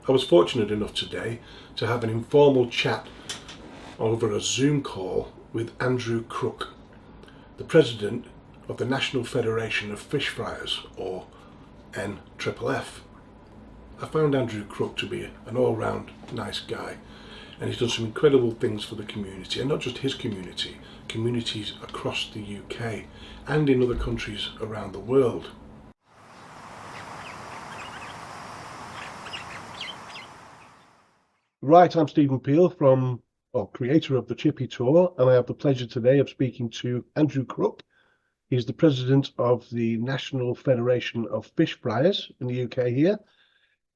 I was fortunate enough today to have an informal chat over a Zoom call with Andrew Crook, the president of the National Federation of Fish Friers, or NFFF. I found Andrew Crook to be an all-round nice guy, and he's done some incredible things for the community, and not just his community, communities across the UK and in other countries around the world. Right, I'm Stephen Peel creator of the Chippy Tour, and I have the pleasure today of speaking to Andrew Crook. He's the president of the National Federation of Fish Friers in the UK here.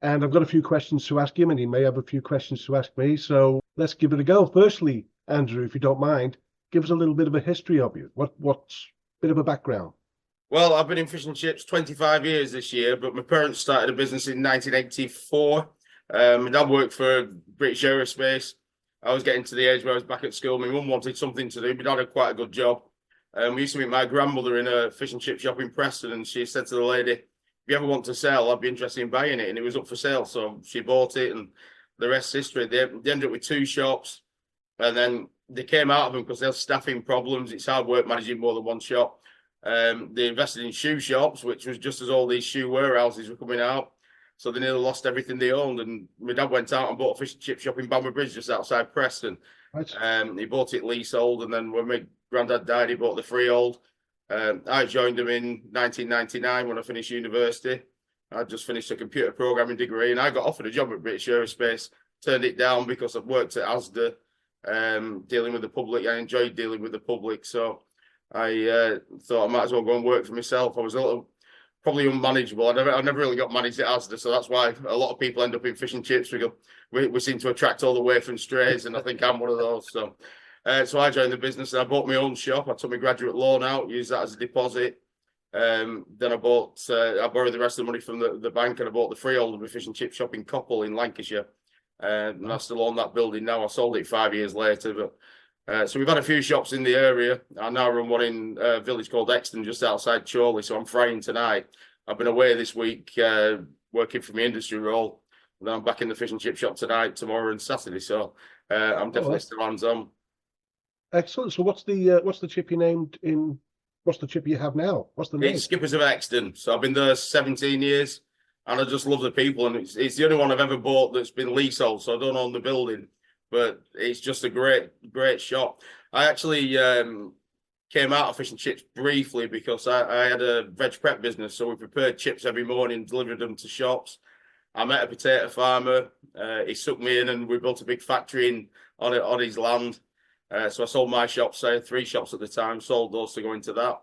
And I've got a few questions to ask him, and he may have a few questions to ask me. So let's give it a go. Firstly, Andrew, if you don't mind, give us a little bit of a history of you. What's a bit of a background? Well, I've been in fish and chips 25 years this year, but my parents started a business in 1984. My dad worked for British Aerospace. I was getting to the age where I was back at school. My mum wanted something to do. My dad had quite a good job. We used to meet my grandmother in a fish and chip shop in Preston, and she said to the lady, "If you ever want to sell, I'd be interested in buying it." And it was up for sale, so she bought it, and the rest's history. They ended up with two shops, and then they came out of them because they had staffing problems. It's hard work managing more than one shop. They invested in shoe shops, which was just as all these shoe warehouses were coming out. So they nearly lost everything they owned. And my dad went out and bought a fish and chip shop in Bamber Bridge, just outside Preston. Right. He bought it leasehold, and then when my granddad died, he bought the freehold. I joined him in 1999 when I finished university. I just finished a computer programming degree, and I got offered a job at British Aerospace. Turned it down because I've worked at Asda, dealing with the public. I enjoyed dealing with the public, so I thought I might as well go and work for myself. I was a little probably unmanageable. I never really got managed at Asda, so that's why a lot of people end up in fish and chips. We seem to attract all the way from strays, and I think I'm one of those. So I joined the business, and I bought my own shop. I took my graduate loan out, used that as a deposit. Then I borrowed the rest of the money from the bank, and I bought the freehold of a fish and chip shop in Coppell in Lancashire. And I still own that building now. I sold it 5 years later, but so we've had a few shops in the area. I now run one in a village called Exton, just outside Chorley. So I'm frying tonight. I've been away this week working for my industry role. And then I'm back in the fish and chip shop tonight, tomorrow, and Saturday. So I'm definitely still hands-on. Excellent. So what's the chippy named in? What's the chippy you have now? What's the name? It's Skippers of Exton. So I've been there 17 years, and I just love the people. And it's the only one I've ever bought that's been leasehold, so I don't own the building. But it's just a great shop. I actually came out of fish and chips briefly because I had a veg prep business. So we prepared chips every morning, delivered them to shops. I met a potato farmer. He sucked me in, and we built a big factory on his land. So I sold my shops. I had 3 shops at the time, sold those to go into that.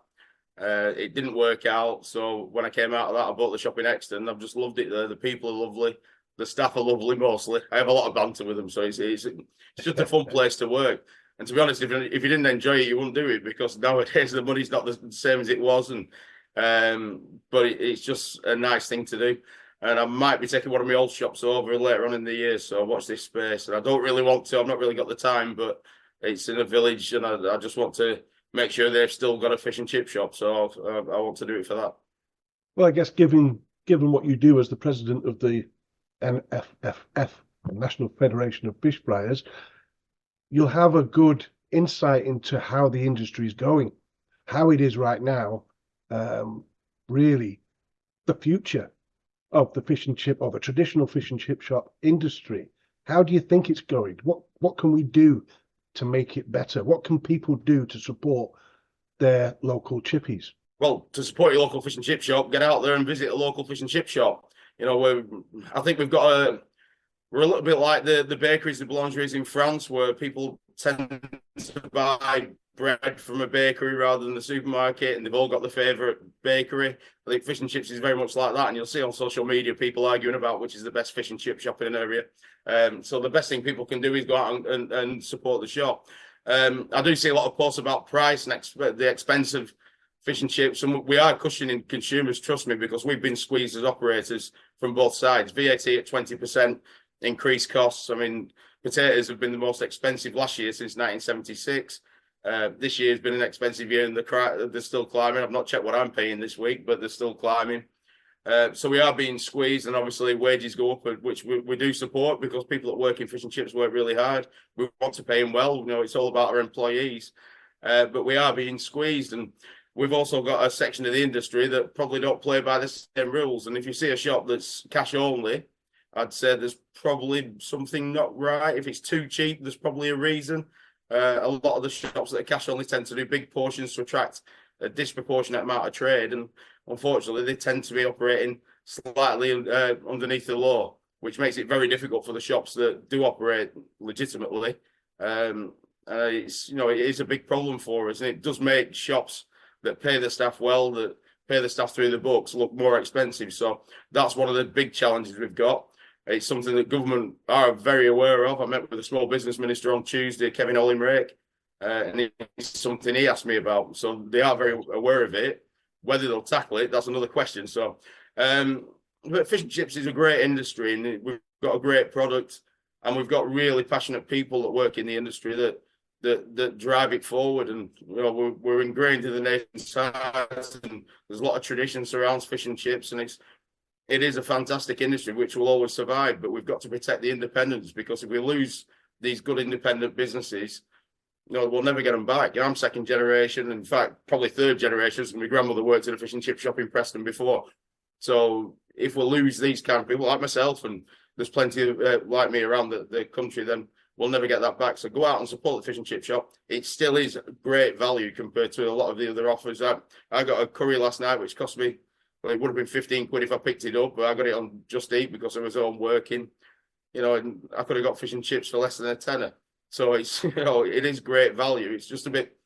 It didn't work out. So when I came out of that, I bought the shop in Exton. I've just loved it there. The people are lovely. The staff are lovely mostly. I have a lot of banter with them, so it's just a fun place to work. And to be honest, if you didn't enjoy it, you wouldn't do it, because nowadays the money's not the same as it was. And but it's just a nice thing to do. And I might be taking one of my old shops over later on in the year, so watch this space. And I don't really want to. I've not really got the time, but it's in a village, and I just want to make sure they've still got a fish and chip shop. So I want to do it for that. Well, I guess given what you do as the president of the NFFF, the National Federation of Fish Friers, you'll have a good insight into how the industry is going, how it is right now, really the future of the fish and chip, or the traditional fish and chip shop industry. How do you think it's going? What can we do to make it better? What can people do to support their local chippies? Well, to support your local fish and chip shop, get out there and visit a local fish and chip shop. You know, I think we're a little bit like the bakeries, the boulangeries in France, where people tend to buy bread from a bakery rather than the supermarket, and they've all got the favourite bakery. I think fish and chips is very much like that, and you'll see on social media people arguing about which is the best fish and chip shop in an area. So the best thing people can do is go out and support the shop. I do see a lot of posts about price and the expense of fish and chips, and we are cushioning consumers, trust me, because we've been squeezed as operators from both sides. VAT at 20%, increased costs. I mean, potatoes have been the most expensive last year since 1976. This year has been an expensive year, and they're still climbing. I've not checked what I'm paying this week, but they're still climbing. So we are being squeezed, and obviously wages go up, which we do support, because people that work in fish and chips work really hard. We want to pay them well. You know, it's all about our employees, but we are being squeezed, and we've also got a section of the industry that probably don't play by the same rules. And if you see a shop that's cash only, I'd say there's probably something not right. If it's too cheap, there's probably a reason. A lot of the shops that are cash only tend to do big portions to attract a disproportionate amount of trade, and unfortunately they tend to be operating slightly underneath the law, which makes it very difficult for the shops that do operate legitimately. It's, you know, it is a big problem for us, and it does make shops that pay the staff well, that pay the staff through the books, look more expensive. So that's one of the big challenges we've got. It's something that government are very aware of. I met with the small business minister on Tuesday, Kevin Ollinrake, and it's something he asked me about. So they are very aware of it. Whether they'll tackle it, that's another question. So, but fish and chips is a great industry, and we've got a great product, and we've got really passionate people that work in the industry that drive it forward. And you know, we're ingrained in the nation's heart, and there's a lot of tradition surrounds fish and chips, and it is a fantastic industry which will always survive. But we've got to protect the independents, because if we lose these good independent businesses, you know, we'll never get them back. You know, I'm second generation, in fact, probably third generation. My grandmother worked in a fish and chip shop in Preston before. So if we lose these kind of people like myself, and there's plenty of like me around the country, then we'll never get that back. So go out and support the fish and chip shop. It still is great value compared to a lot of the other offers. I got a curry last night, which cost me, well, it would have been 15 quid if I picked it up, but I got it on Just Eat because I was home working, you know, and I could have got fish and chips for less than a tenner. So it's, you know, it is great value. It's just a bit,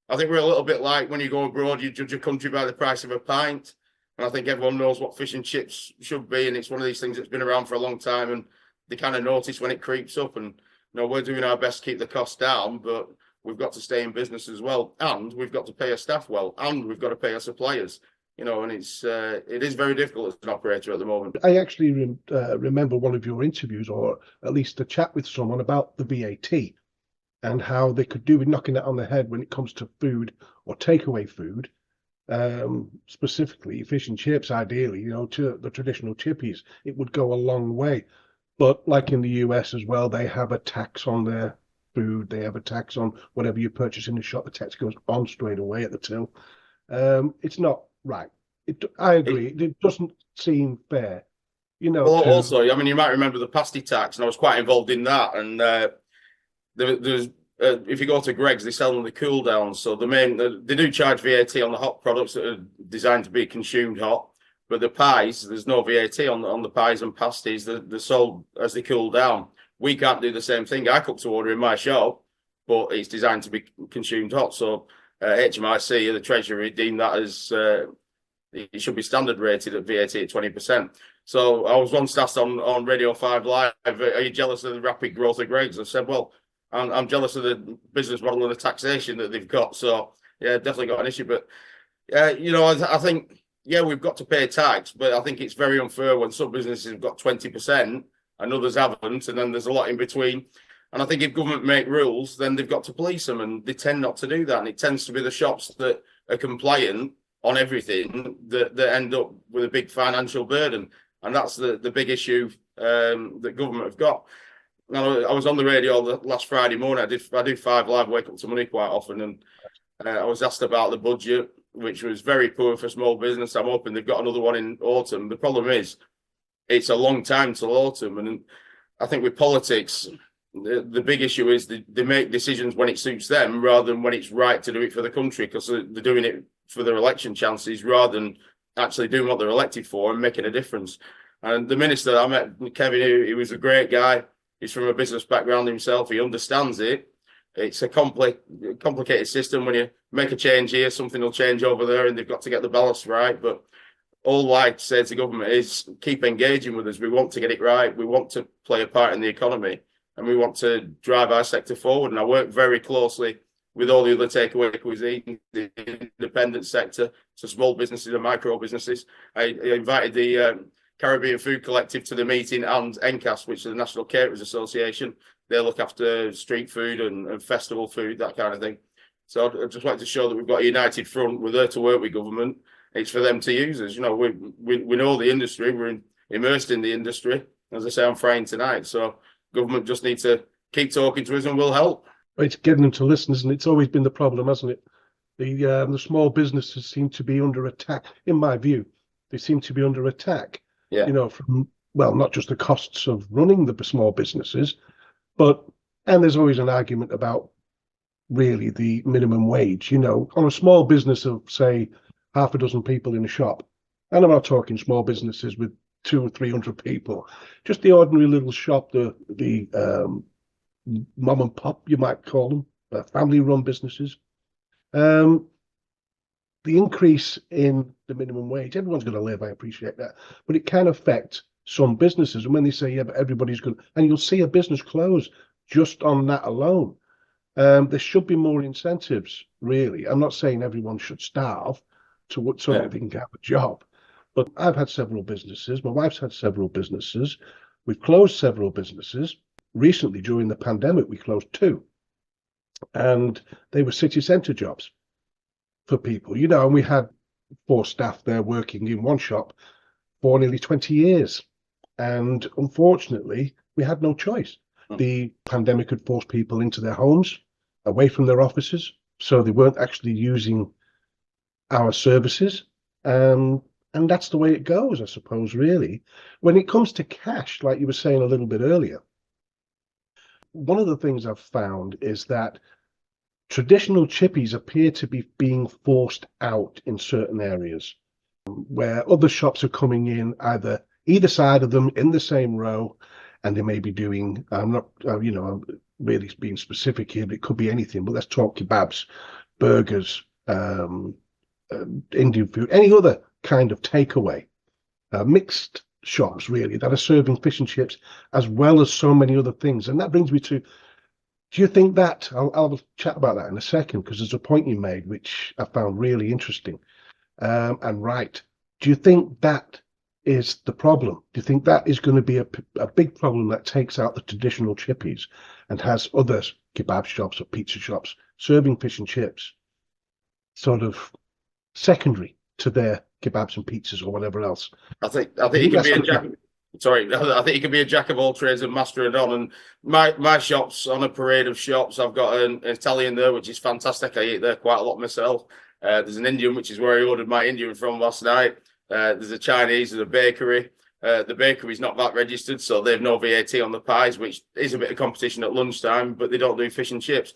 I think we're a little bit like when you go abroad, you judge a country by the price of a pint. And I think everyone knows what fish and chips should be. And it's one of these things that's been around for a long time, and they kind of notice when it creeps up. And, you know, we're doing our best to keep the costs down, but we've got to stay in business as well. And we've got to pay our staff well, and we've got to pay our suppliers. You know, and it is very difficult as an operator at the moment. I actually remember one of your interviews, or at least a chat with someone about the VAT and how they could do with knocking that on the head when it comes to food or takeaway food, specifically fish and chips. Ideally, you know, to the traditional chippies, it would go a long way. But like in the US as well, they have a tax on their food. They have a tax on whatever you purchase in the shop. The tax goes on straight away at the till. It's not right. I agree. It doesn't seem fair, you know. Well, also, I mean, you might remember the pasty tax, and I was quite involved in that. And there's if you go to Greg's, they sell them the cool downs. So they do charge VAT on the hot products that are designed to be consumed hot, but the pies, there's no VAT on the pies and pasties. They're sold as they cool down. We can't do the same thing. I cook to order in my shop, but it's designed to be consumed hot. So HMRC, the Treasury, deemed that as it should be standard rated at VAT at 20%. So I was once asked on Radio 5 Live, are you jealous of the rapid growth of Greg's? I said, well, I'm jealous of the business model and the taxation that they've got. So, yeah, definitely got an issue. But, you know, I think, yeah, we've got to pay tax, but I think it's very unfair when some businesses have got 20% and others haven't, and then there's a lot in between. And I think if government make rules, then they've got to police them, and they tend not to do that. And it tends to be the shops that are compliant on everything that end up with a big financial burden. And that's the big issue that government have got. Now, I was on the radio last Friday morning. I do 5 Live, Wake Up to Money quite often, and I was asked about the budget, which was very poor for small business. I'm hoping they've got another one in autumn. The problem is, it's a long time till autumn, and I think with politics, the big issue is they make decisions when it suits them rather than when it's right to do it for the country, because they're doing it for their election chances rather than actually doing what they're elected for and making a difference. And the minister I met, Kevin, he was a great guy. He's from a business background himself. He understands it. It's a complicated system. When you make a change here, something will change over there, and they've got to get the balance right. But all I say to government is keep engaging with us. We want to get it right. We want to play a part in the economy, and we want to drive our sector forward. And I work very closely with all the other takeaway cuisine, the independent sector, so small businesses and micro businesses. I invited the Caribbean Food Collective to the meeting, and NCAS, which is the National Caterers Association. They look after street food and festival food, that kind of thing. So I just wanted to show that we've got a united front. We're there to work with government. it's for them to use us. We know the industry. We're immersed in the industry. As I say, I'm frying tonight. So government just needs to keep talking to us and we'll help. It's getting them to listen, isn't it? It's always been the problem, hasn't it? The small businesses seem to be under attack. In my view, they seem to be under attack. Yeah. From, well, not just the costs of running the small businesses, and there's always an argument about really the minimum wage. On a small business of, say, half a dozen people in a shop, and I'm not talking small businesses with 200 or 300 people, just the ordinary little shop, the mom and pop, you might call them, family-run businesses. The increase in the minimum wage, everyone's going to live, I appreciate that, but it can affect some businesses. And when they say, yeah, but everybody's going to, and you'll see a business close just on that alone. There should be more incentives, really. I'm not saying everyone should starve so that they can have a job, but I've had several businesses. My wife's had several businesses. We've closed several businesses. Recently, during the pandemic, we closed 2. And they were city centre jobs for people, and we had 4 staff there working in one shop for nearly 20 years. And unfortunately, we had no choice. The pandemic had forced people into their homes, away from their offices, so they weren't actually using our services. And that's the way it goes, I suppose, really. When it comes to cash, like you were saying a little bit earlier, one of the things I've found is that traditional chippies appear to be being forced out in certain areas where other shops are coming in, either side of them in the same row, and they may be doing, I'm not, I'm really being specific here, but it could be anything, but let's talk kebabs, burgers, Indian food, any other kind of takeaway, mixed shops really that are serving fish and chips as well as so many other things. And that brings me to, do you think that, I'll chat about that in a second, because there's a point you made which I found really interesting and right. Do you think that is the problem? Do you think that is going to be a big problem that takes out the traditional chippies and has other kebab shops or pizza shops serving fish and chips sort of secondary to their kebabs and pizzas or whatever else? I think you can be a jack. Sorry, I think you can be a jack of all trades and master of none. And my shop's on a parade of shops. I've got an Italian there, which is fantastic. I eat there quite a lot myself. There's an Indian, which is where I ordered my Indian from last night. There's a Chinese, there's a bakery. The bakery's not VAT registered, so they have no VAT on the pies, which is a bit of competition at lunchtime, but they don't do fish and chips.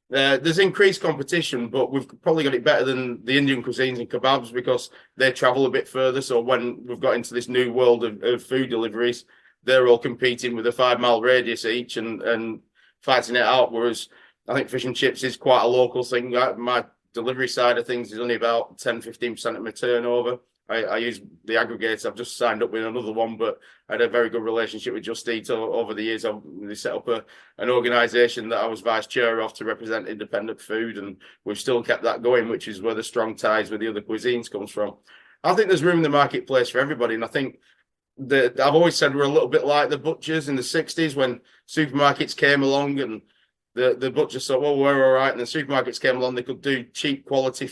There's increased competition, but we've probably got it better than the Indian cuisines and kebabs because they travel a bit further. So when we've got into this new world of food deliveries, they're all competing with a 5-mile radius each and fighting it out. Whereas I think fish and chips is quite a local thing. My delivery side of things is only about 10-15% of my turnover. I use the aggregator. I've just signed up with another one, but I had a very good relationship with Just Eat over the years. They set up an organisation that I was vice chair of to represent independent food, and we've still kept that going, which is where the strong ties with the other cuisines comes from. I think there's room in the marketplace for everybody, and I think that I've always said we're a little bit like the butchers in the 60s when supermarkets came along and the butchers thought, well, we're all right, and the supermarkets came along, they could do cheap quality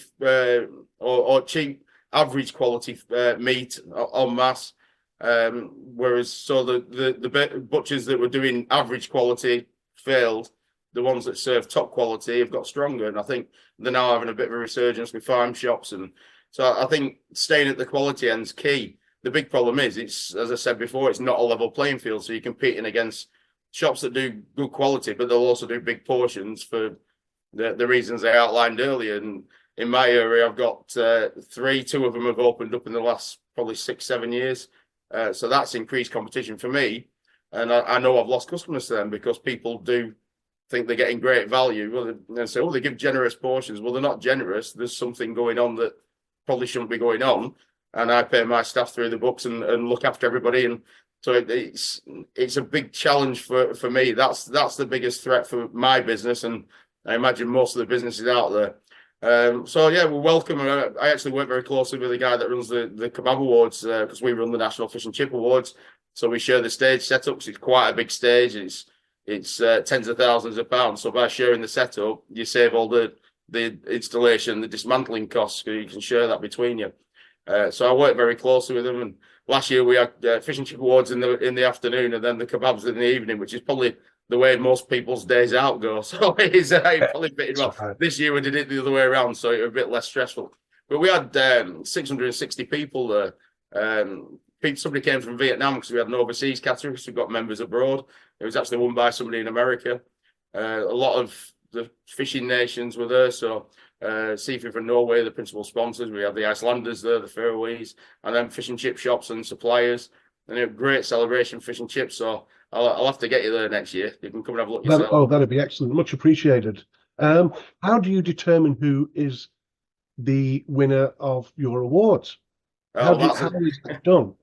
or cheap average quality meat en masse, whereas so the butchers that were doing average quality failed. The ones that serve top quality have got stronger, and I think they're now having a bit of a resurgence with farm shops, and so I think staying at the quality end's key. The big problem is, it's, as I said before, it's not a level playing field, so you're competing against shops that do good quality, but they'll also do big portions for the reasons I outlined earlier. And in my area, I've got 3. 2 of them have opened up in the last probably 6-7 years. So that's increased competition for me. And I know I've lost customers to them because people do think they're getting great value. Well, they say, oh, they give generous portions. Well, they're not generous. There's something going on that probably shouldn't be going on. And I pay my staff through the books and look after everybody. And so it's a big challenge for me. That's the biggest threat for my business. And I imagine most of the businesses out there. So yeah, we're welcome. I actually work very closely with the guy that runs the Kebab Awards because we run the National Fish and Chip Awards. So we share the stage setups. It's quite a big stage. It's tens of thousands of pounds. So by sharing the setup, you save all the installation, the dismantling costs. So you can share that between you. So I work very closely with them. And last year we had fish and chip awards in the afternoon, and then the kebabs in the evening, which is probably the way most people's days out go. So it's probably fitting well. This year we did it the other way around, so it was a bit less stressful. But we had 660 people there. Somebody came from Vietnam because we had an overseas category, so we got members abroad. It was actually won by somebody in America. A lot of the fishing nations were there, so Seafood from Norway, the principal sponsors. We had the Icelanders there, the FRiERS, and then fish and chip shops and suppliers. And a great celebration, fish and chips. So I'll have to get you there next year. You can come and have a look yourself. That'd be excellent. Much appreciated. How do you determine who is the winner of your awards? How is that done?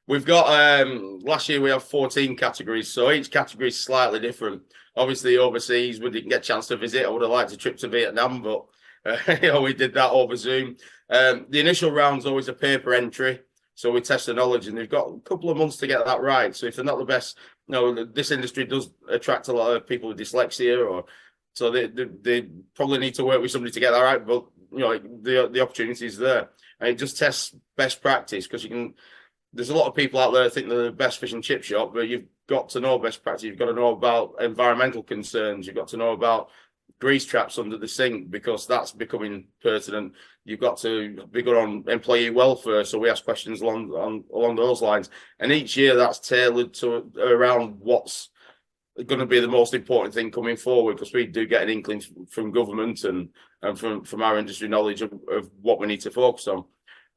We've got last year we have 14 categories, so each category is slightly different. Obviously, overseas we didn't get a chance to visit. I would have liked a trip to Vietnam, but we did that over Zoom. The initial round's always a paper entry, so we test the knowledge, and they've got a couple of months to get that right. So if they're not the best, this industry does attract a lot of people with dyslexia, or so they probably need to work with somebody to get that right. But the opportunity is there, and it just tests best practice because you can. There's a lot of people out there that think they're the best fish and chip shop, but you've got to know best practice. You've got to know about environmental concerns. You've got to know about grease traps under the sink because that's becoming pertinent. You've got to be good on employee welfare. So we ask questions along those lines. And each year that's tailored to around what's going to be the most important thing coming forward, because we do get an inkling from government and from our industry knowledge of what we need to focus on.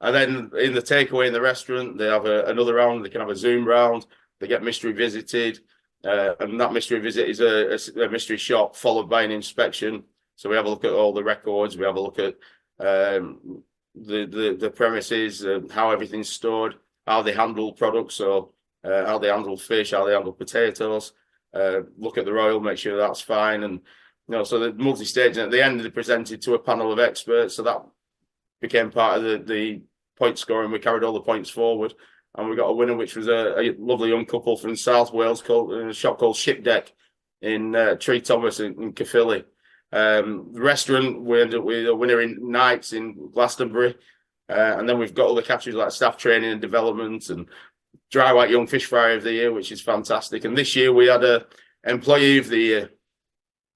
And then in the takeaway in the restaurant, they have another round. They can have a Zoom round. They get mystery visited. And that mystery visit is a mystery shop followed by an inspection. So we have a look at all the records. We have a look at the premises, how everything's stored, how they handle products. So how they handle fish, how they handle potatoes. Look at the royal, make sure that's fine. And, so the multi-stage, and at the end, they presented to a panel of experts. So that became part of the point scoring. We carried all the points forward, and we got a winner, which was a lovely young couple from South Wales called a shop called Shipdeck in Tree Thomas in Caerphilly. The restaurant, we ended up with a winner in Nights in Glastonbury, and then we've got other categories like staff training and development and Dry White Young Fish Fryer of the Year, which is fantastic. And this year we had a Employee of the Year,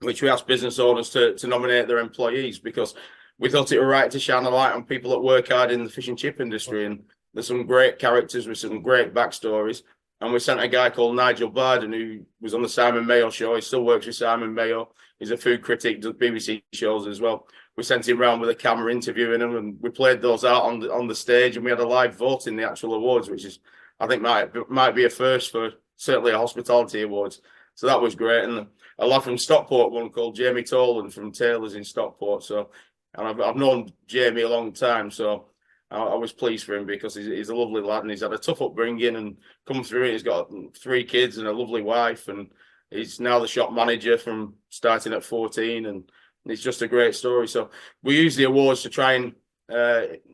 which we asked business owners to nominate their employees because we thought it was right to shine a light on people that work hard in the fish and chip industry. And there's some great characters with some great backstories. And we sent a guy called Nigel Barden, who was on the Simon Mayo show. He still works with Simon Mayo. He's a food critic, does BBC shows as well. We sent him around with a camera interviewing him, and we played those out on the stage, and we had a live vote in the actual awards, which is, I think, might be a first for certainly a hospitality awards. So that was great. And a lad from Stockport, one called Jamie Tolan from Taylor's in Stockport. So, and I've known Jamie a long time, so I was pleased for him because he's a lovely lad and he's had a tough upbringing and come through it. He's got 3 kids and a lovely wife, and he's now the shop manager from starting at 14, and it's just a great story. So we use the awards to try and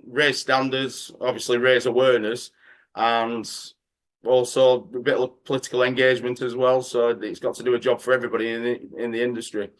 raise standards, obviously raise awareness, and also a bit of political engagement as well. So it's got to do a job for everybody in the industry.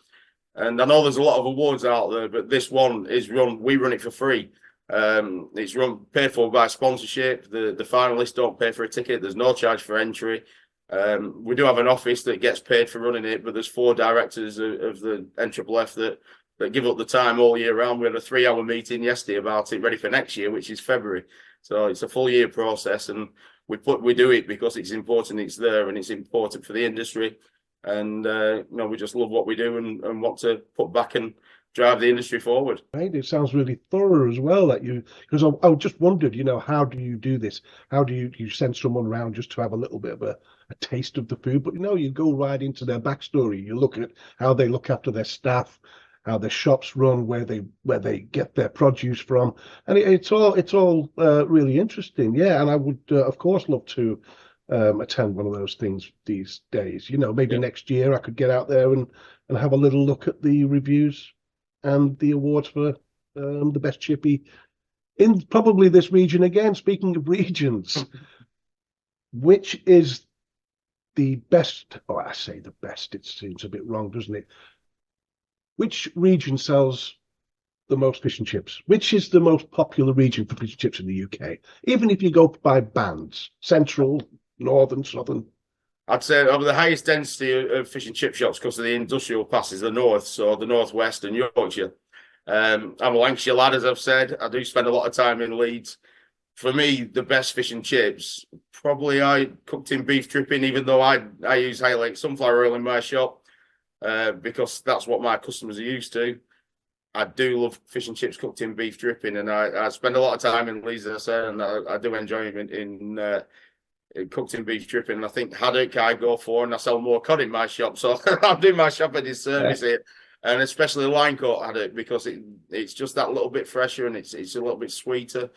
And I know there's a lot of awards out there, but this one is we run it for free. It's paid for by sponsorship. The finalists don't pay for a ticket. There's no charge for entry. We do have an office that gets paid for running it, but there's 4 directors of the NFFF that give up the time all year round. We had a 3-hour meeting yesterday about it, ready for next year, which is February. So it's a full year process, and we do it because it's important. It's there, and it's important for the industry. And we just love what we do and want to put back and drive the industry forward. Right, it sounds really thorough as well. Because I just wondered, how do you do this? How do you send someone around just to have a little bit of a taste of the food? But you go right into their backstory. You look at how they look after their staff, how their shops run, where they get their produce from, and it's all really interesting. Yeah, and I would of course love to attend one of those things these days. Maybe next year I could get out there and have a little look at the reviews and the awards for the best chippy in probably this region again. Speaking of regions, which is the best? Oh, I say the best. It seems a bit wrong, doesn't it? Which region sells the most fish and chips? Which is the most popular region for fish and chips in the UK? Even if you go by bands, central, northern, southern. I'd say over the highest density of fish and chip shops because of the industrial passes, the north, so the northwest and Yorkshire. I'm a Lancashire lad, as I've said. I do spend a lot of time in Leeds. For me, the best fish and chips, probably I cooked in beef dripping, even though I use Highlight sunflower oil in my shop because that's what my customers are used to. I do love fish and chips cooked in beef dripping, and I spend a lot of time in Leeds, as I said, and I do enjoy them in cooked in beef dripping. And I think haddock I go for, and I sell more cod in my shop, so I'm doing my shop a disservice here. And especially line caught haddock because it's just that little bit fresher and it's a little bit sweeter.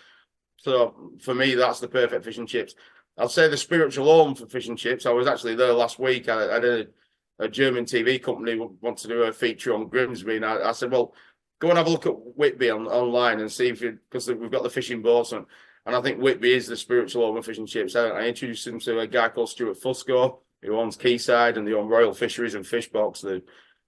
So for me, that's the perfect fish and chips. I'll say the spiritual home for fish and chips. I was actually there last week. I did a German TV company want to do a feature on Grimsby, and I said, well, go and have a look at Whitby online and see if because we've got the fishing boats and I think Whitby is the spiritual home of fish and chips. I introduced him to a guy called Stuart Fusco, who owns Quayside and they own Royal Fisheries and Fishbox. They're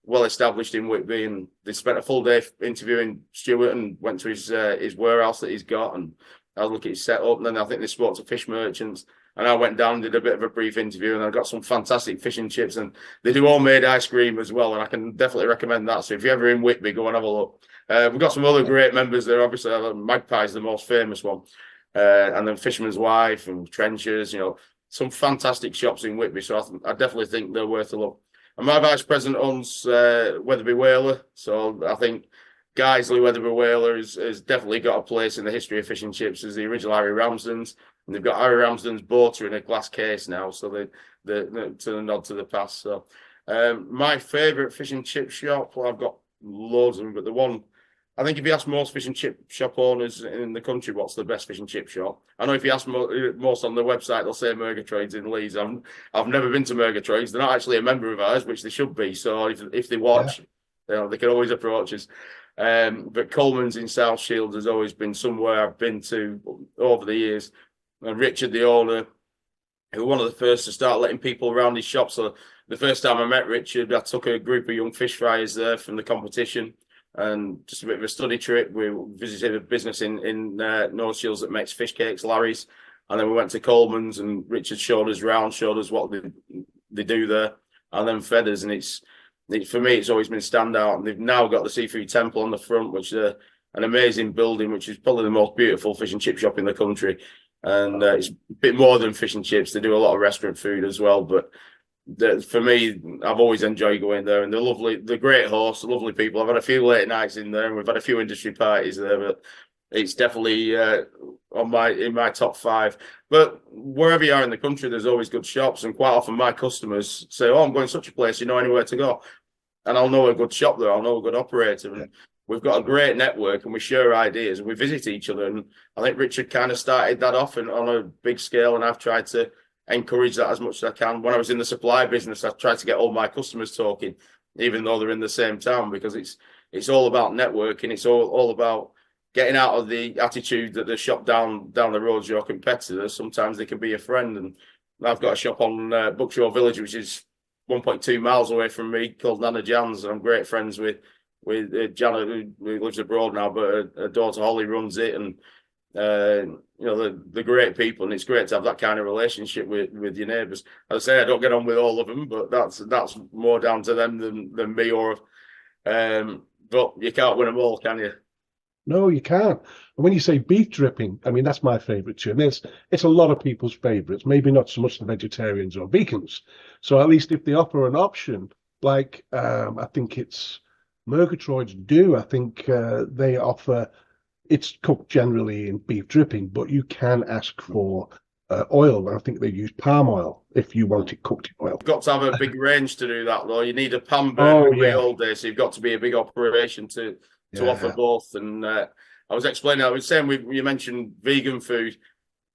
well established in Whitby, and they spent a full day interviewing Stuart and went to his warehouse that he's got and had a look at his setup. And then I think they spoke to fish merchants. And I went down and did a bit of a brief interview, and I got some fantastic fish and chips. And they do homemade ice cream as well, and I can definitely recommend that. So if you're ever in Whitby, go and have a look. We've got some other great members there. Obviously, Magpie's the most famous one. And then Fisherman's Wife and Trenchers, some fantastic shops in Whitby. So I definitely think they're worth a look. And my vice president owns Wetherby Whaler. So I think Guiseley Wetherby Whaler has definitely got a place in the history of fish and chips as the original Harry Ramsden's. And they've got Harry Ramsden's boater in a glass case now. So they to the nod to the past. So my favourite fish and chip shop, well, I've got loads of them, but the one, I think if you ask most fish and chip shop owners in the country what's the best fish and chip shop, I know if you ask most on the website, they'll say Murgatroyd's in Leeds. I've never been to Murgatroyd's. They're not actually a member of ours, which they should be. So if they watch, they can always approach us. But Coleman's in South Shields has always been somewhere I've been to over the years. And Richard, the owner, who was one of the first to start letting people around his shop. So the first time I met Richard, I took a group of young fish FRiERS there from the competition. And just a bit of a study trip. We visited a business in North Shields that makes fish cakes, Larry's, and then we went to Coleman's and Richard showed us what they do there, and then fed us. And it's for me, it's always been standout. And they've now got the Seafood Temple on the front, which is an amazing building, which is probably the most beautiful fish and chip shop in the country. And it's a bit more than fish and chips. They do a lot of restaurant food as well, but for me, I've always enjoyed going there, and they're lovely. They're great hosts, lovely people. I've had a few late nights in there, and we've had a few industry parties there, but it's definitely in my top 5. But wherever you are in the country, there's always good shops, and quite often my customers say, "Oh, I'm going to such a place. You know anywhere to go?" And I'll know a good shop there. I'll know a good operator, and we've got a great network, and we share ideas, and we visit each other. And I think Richard kind of started that off and on a big scale, and I've tried to encourage that as much as I can. When I was in the supply business, I tried to get all my customers talking, even though they're in the same town, because it's all about networking. It's all about getting out of the attitude that the shop down the road's your competitor. Sometimes they can be a friend. And I've got a shop on Buckshaw Village, which is 1.2 miles away from me, called Nana Jan's, and I'm great friends with Janet, who lives abroad now, but her daughter Holly runs it, and they're great people, and it's great to have that kind of relationship with your neighbours. As I say, I don't get on with all of them, but that's more down to them than me. But you can't win them all, can you? No, you can't. And when you say beef dripping, I mean, that's my favourite too. And it's a lot of people's favourites, maybe not so much the vegetarians or vegans. So at least if they offer an option, like I think it's Murgatroyd's do, I think they offer, it's cooked generally in beef dripping, but you can ask for oil. I think they use palm oil if you want it cooked in oil. You've got to have a big range to do that, though. You need a pan burner all day, so you've got to be a big operation to offer both. And I was saying, you mentioned vegan food.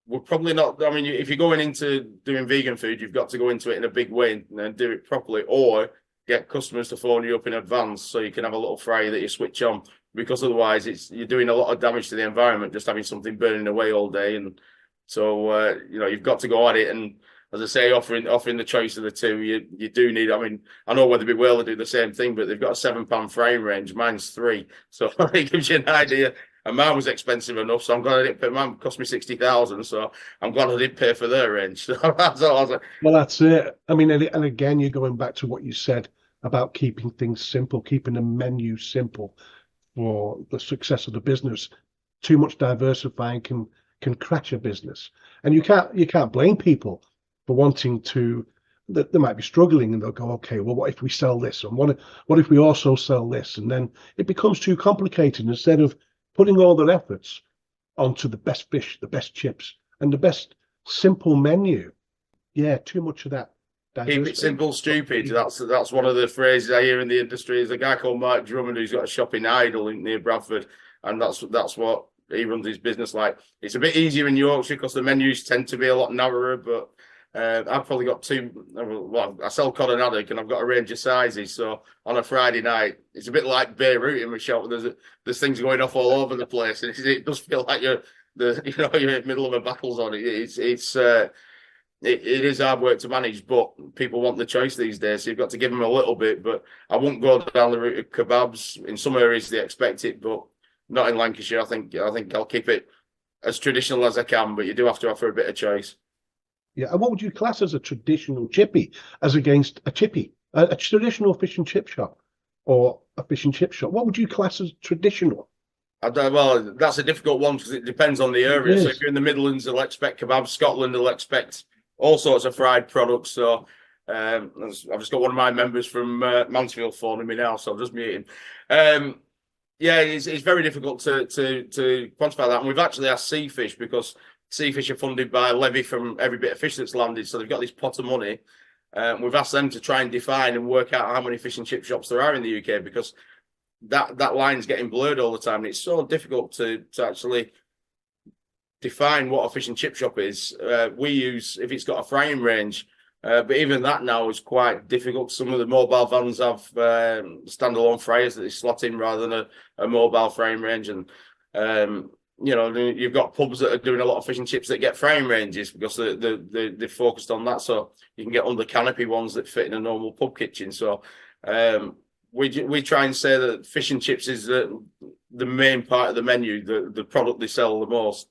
We're probably not, I mean, if you're going into doing vegan food, you've got to go into it in a big way and do it properly, or get customers to phone you up in advance so you can have a little fryer that you switch on, because otherwise you're doing a lot of damage to the environment just having something burning away all day. And so you've got to go at it. And as I say, offering the choice of the two, you do need. I mean, I know Wetherby Whaler do the same thing, but they've got a £7 frame range. Mine's £3, so it gives you an idea. And mine was expensive enough, so I'm glad I didn't pay. Mine cost me 60,000, so I'm glad I didn't pay for their range. So that's all I was like. Well, that's it. I mean, and again, you're going back to what you said about keeping things simple, keeping the menu simple for the success of the business. Too much diversifying can crash a business, and you can't blame people for wanting to. That they might be struggling, and they'll go, okay, well, what if we sell this, and what if we also sell this, and then it becomes too complicated. Instead of putting all their efforts onto the best fish, the best chips, and the best simple menu. Yeah, too much of that. Keep it simple, stupid. That's one of the phrases I hear in the industry. There's a guy called Mike Drummond who's got a shop in Idle near Bradford, and that's what he runs his business like. It's a bit easier in Yorkshire because the menus tend to be a lot narrower, but I've probably got two. Well, I sell cod and haddock, and I've got a range of sizes. So on a Friday night, it's a bit like Beirut in my shop. There's things going off all over the place, and it does feel like you're in the middle of a battle zone. It is hard work to manage, but people want the choice these days, so you've got to give them a little bit. But I won't go down the route of kebabs. In some areas they expect it, but not in Lancashire. I think I'll keep it as traditional as I can, but you do have to offer a bit of choice. Yeah, and what would you class as a traditional chippy as against a chippy? A traditional fish and chip shop or a fish and chip shop? What would you class as traditional? Well, that's a difficult one because it depends on the area. So if you're in the Midlands, they'll expect kebabs. Scotland, they'll expect all sorts of fried products. So I've just got one of my members from Mansfield phoning me now, so I'm just muting. Yeah, it's very difficult to quantify that. And we've actually asked Seafish, because Seafish are funded by a levy from every bit of fish that's landed. So they've got this pot of money. We've asked them to try and define and work out how many fish and chip shops there are in the UK, because that line's getting blurred all the time. And it's so difficult to actually define what a fish and chip shop is. We use, if it's got a frying range, but even that now is quite difficult. Some of the mobile vans have standalone fryers that they slot in rather than a mobile frying range. And, you've got pubs that are doing a lot of fish and chips that get frying ranges because they're focused on that. So you can get under canopy ones that fit in a normal pub kitchen. So we try and say that fish and chips is the main part of the menu, the product they sell the most.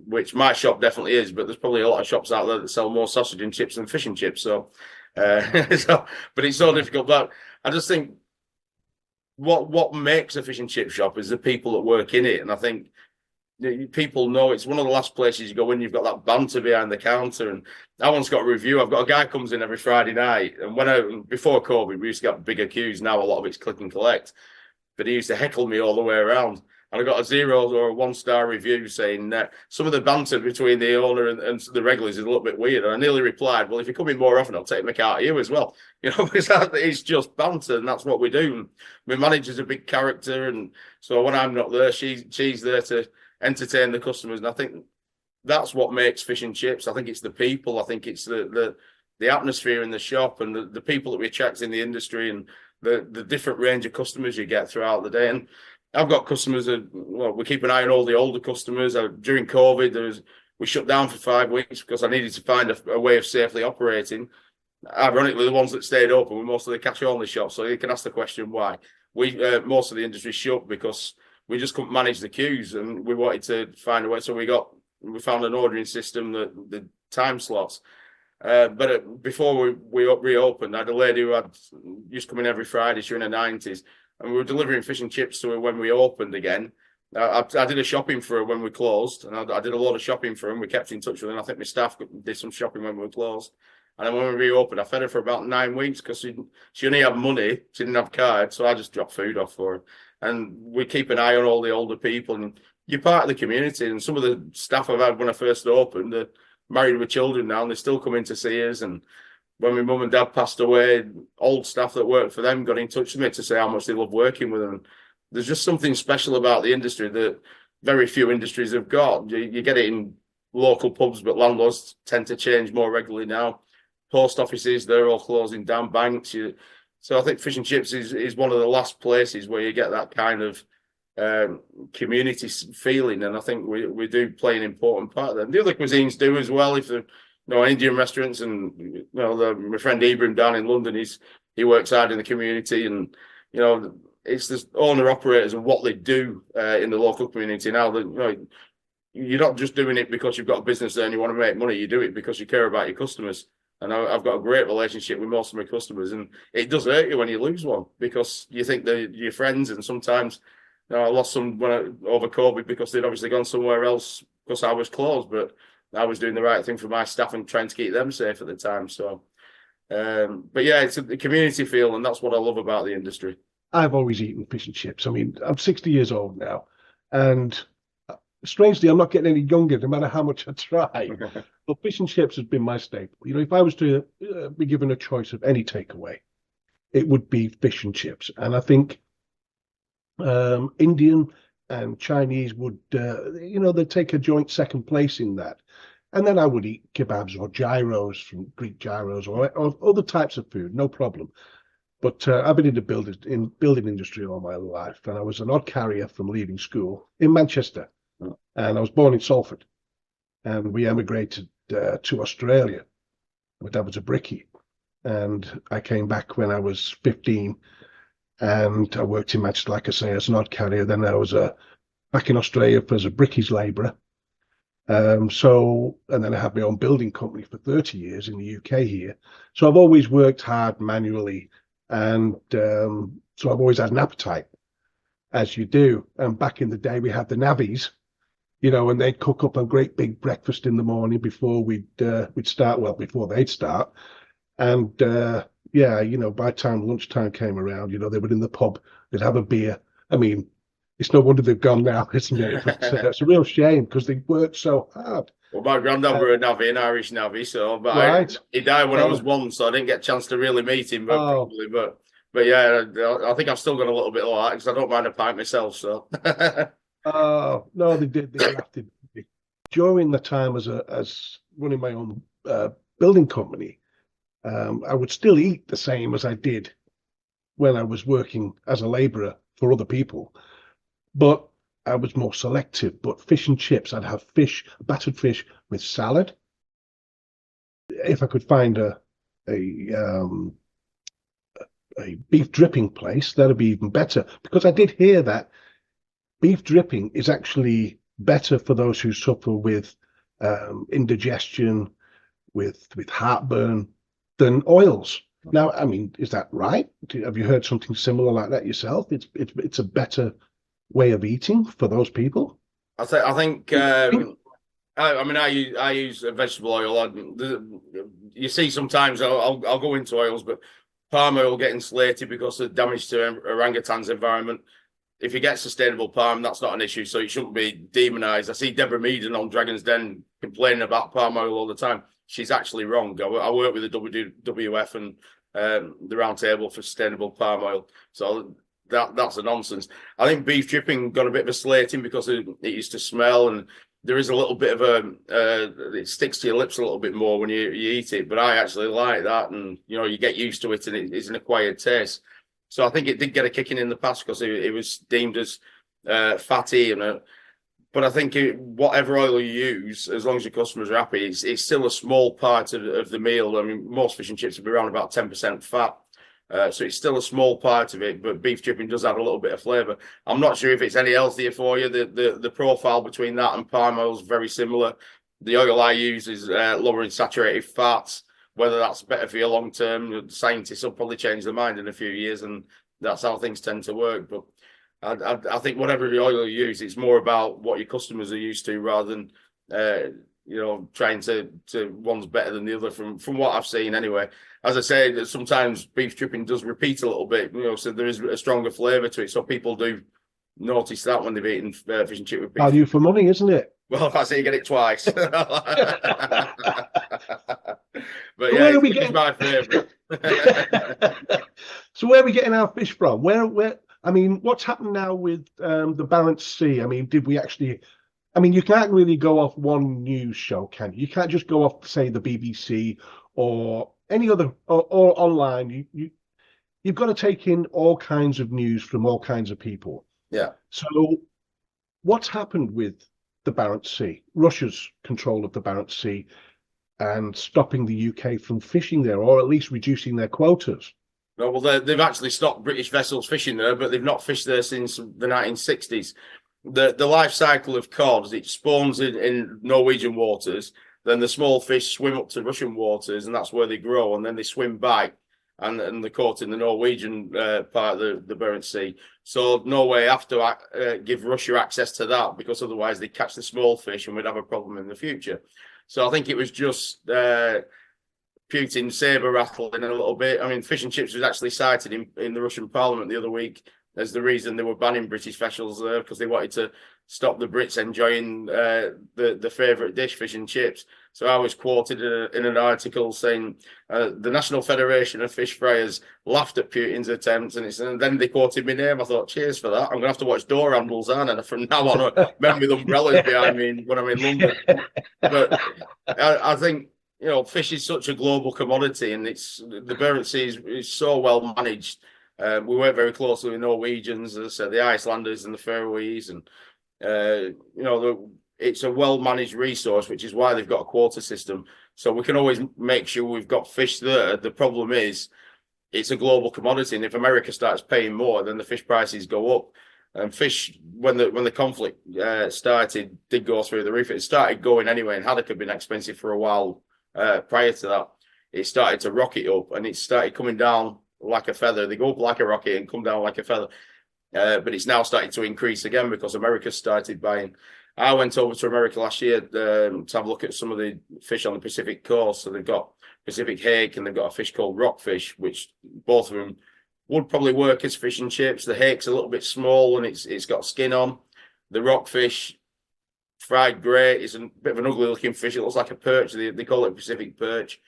Which my shop definitely is, but there's probably a lot of shops out there that sell more sausage and chips than fish and chips. So, but it's so difficult. But I just think what makes a fish and chip shop is the people that work in it, and I think people know it's one of the last places you go when you've got that banter behind the counter. And I once got a review. I've got a guy comes in every Friday night, and before COVID we used to get bigger queues. Now a lot of it's click and collect, but he used to heckle me all the way around. And I got a 0 or a 1-star review saying that some of the banter between the owner and the regulars is a little bit weird. And I nearly replied, well, if you come in more often, I'll take my car to you as well. Because it's just banter, and that's what we do. And my manager's a big character, and so when I'm not there, she's there to entertain the customers. And I think that's what makes fish and chips. I think it's the people. I think it's the atmosphere in the shop and the people that we attract in the industry, and the different range of customers you get throughout the day. And I've got customers we keep an eye on all the older customers. During COVID, we shut down for 5 weeks because I needed to find a way of safely operating. Ironically, the ones that stayed open were most of the cash-only shops. So you can ask the question why. Most of the industry shut because we just couldn't manage the queues, and we wanted to find a way. So we found an ordering system, the time slots. But before we reopened, I had a lady who used to come in every Friday. She was in her 90s. And we were delivering fish and chips to her when we opened again. I did a shopping for her when we closed, and I did a lot of shopping for her, and we kept in touch with her. And I think my staff did some shopping when we were closed. And then when we reopened, I fed her for about 9 weeks because she only had money. She didn't have cards, so I just dropped food off for her. And we keep an eye on all the older people. And you're part of the community. And some of the staff I've had when I first opened, they're married with children now, and they still come in to see us. And when my mum and dad passed away, old staff that worked for them got in touch with me to say how much they love working with them. There's just something special about the industry that very few industries have got. You get it in local pubs, but landlords tend to change more regularly now. Post offices, they're all closing down. Banks. So I think fish and chips is one of the last places where you get that kind of community feeling, and I think we do play an important part of that. The other cuisines do as well. If no Indian restaurants, and my friend Ibrahim down in London, he works hard in the community, and it's the owner operators and what they do in the local community now. That you're not just doing it because you've got a business there and you want to make money. You do it because you care about your customers. And I've got a great relationship with most of my customers, and it does hurt you when you lose one because you think they're your friends, and sometimes I lost some over COVID because they'd obviously gone somewhere else because I was closed, but I was doing the right thing for my staff and trying to keep them safe at the time. So, but yeah, it's a community feel, and that's what I love about the industry. I've always eaten fish and chips. I mean, I'm 60 years old now, and strangely, I'm not getting any younger, no matter how much I try. But fish and chips has been my staple. If I was to be given a choice of any takeaway, it would be fish and chips. And I think Indian and Chinese would, they'd take a joint second place in that. And then I would eat kebabs or gyros from Greek gyros or other types of food, no problem. But I've been in the building industry all my life, and I was an odd carrier from leaving school in Manchester. And I was born in Salford, and we emigrated to Australia. My dad was a brickie, and I came back when I was 15, and I worked in Manchester, like I say, as an odd carrier. Then I was back in Australia as a brickies labourer. And then I had my own building company for 30 years in the UK here. So I've always worked hard manually, and so I've always had an appetite, as you do. And back in the day, we had the navvies, and they'd cook up a great big breakfast in the morning before we'd start. Well, before they'd start, and by the time lunchtime came around, they were in the pub. They'd have a beer. I mean, it's no wonder they've gone now, isn't it? But, it's a real shame because they worked so hard. Well, my granddad were a navvy, an Irish navvy, so right. He died when I was 1, so I didn't get a chance to really meet him. But yeah, I think I've still got a little bit of that because I don't mind a pint myself. So. Oh no, they did. They drafted me. During the time as running my own building company, I would still eat the same as I did when I was working as a labourer for other people, but I was more selective. But fish and chips, I'd have battered fish with salad. If I could find a beef dripping place, that'd be even better, because I did hear that beef dripping is actually better for those who suffer with indigestion, with heartburn, than oils. Now, I mean, is that right? Have you heard something similar like that yourself? It's a better way of eating for those people. I think. I use vegetable oil. You see, sometimes I'll go into oils, but palm oil getting slated because of damage to orangutan's environment. If you get sustainable palm, that's not an issue, so it shouldn't be demonized. I see Deborah Meaden on Dragon's Den complaining about palm oil all the time. She's actually wrong. I work with the WWF and the Round Table for Sustainable Palm Oil, so that's a nonsense. I think beef dripping got a bit of a slating because it used to smell, and there is a little bit of it sticks to your lips a little bit more when you eat it. But I actually like that, and you get used to it, and it's an acquired taste. So I think it did get a kicking in the past because it was deemed as fatty, but I think whatever oil you use, as long as your customers are happy, it's still a small part of the meal. I mean, most fish and chips will be around about 10% fat. So it's still a small part of it, but beef dripping does add a little bit of flavour. I'm not sure if it's any healthier for you. The profile between that and palm oil is very similar. The oil I use is lower in saturated fats. Whether that's better for you long term, scientists will probably change their mind in a few years, and that's how things tend to work. But I think whatever oil you use, it's more about what your customers are used to rather than trying to one's better than the other. From what I've seen anyway. As I say, sometimes beef dripping does repeat a little bit, so there is a stronger flavour to it. So people do notice that when they've eaten fish and chip with beef. Value for money, isn't it? Well, if I say you get it twice. But so yeah, it's my favourite. So where are we getting our fish from? Where? I mean, what's happened now with the Barents Sea? I mean, did we actually? I mean, you can't really go off one news show, can you? You can't just go off, say, the BBC or any other or online. You've got to take in all kinds of news from all kinds of people. Yeah. So, what's happened with the Barents Sea? Russia's control of the Barents Sea. and stopping the UK from fishing there, or at least reducing their quotas. No, well, they've actually stopped British vessels fishing there, but they've not fished there since the 1960s. The life cycle of cod, it spawns in Norwegian waters, then the small fish swim up to Russian waters, and that's where they grow, and then they swim back, and they're caught in the Norwegian part of the Barents Sea. So Norway have to give Russia access to that, because otherwise they catch the small fish and we'd have a problem in the future. So I think it was just Putin saber rattling a little bit. I mean, fish and chips was actually cited in the Russian parliament the other week as the reason they were banning British vessels there, because they wanted to stop the Brits enjoying the favourite dish, fish and chips. So I was quoted in an article saying the National Federation of Fish Friers laughed at Putin's attempts, and then they quoted my name. I thought, cheers for that. I'm going to have to watch door handles, aren't I, from now on, men with umbrellas behind me when I'm in London. But I think, you know, fish is such a global commodity, and the Barents Sea is so well managed. We work very closely with Norwegians, as I said, the Icelanders and the Faroese, and you know, it's a well-managed resource, which is why they've got a quota system. So we can always make sure we've got fish there. The problem is it's a global commodity, and if America starts paying more, then the fish prices go up. And fish, when the conflict started, did go through the roof. It started going anyway, and haddock had been expensive for a while prior to that. It started to rocket up, and it started coming down like a feather. They go up like a rocket and come down like a feather. But it's now starting to increase again because America started buying. I went over to America last year to have a look at some of the fish on the Pacific coast. So they've got Pacific hake, and they've got a fish called rockfish, which both of them would probably work as fish and chips. The hake's a little bit small and it's got skin on. The rockfish, fried great, is a bit of an ugly looking fish. It looks like a perch. They call it Pacific perch.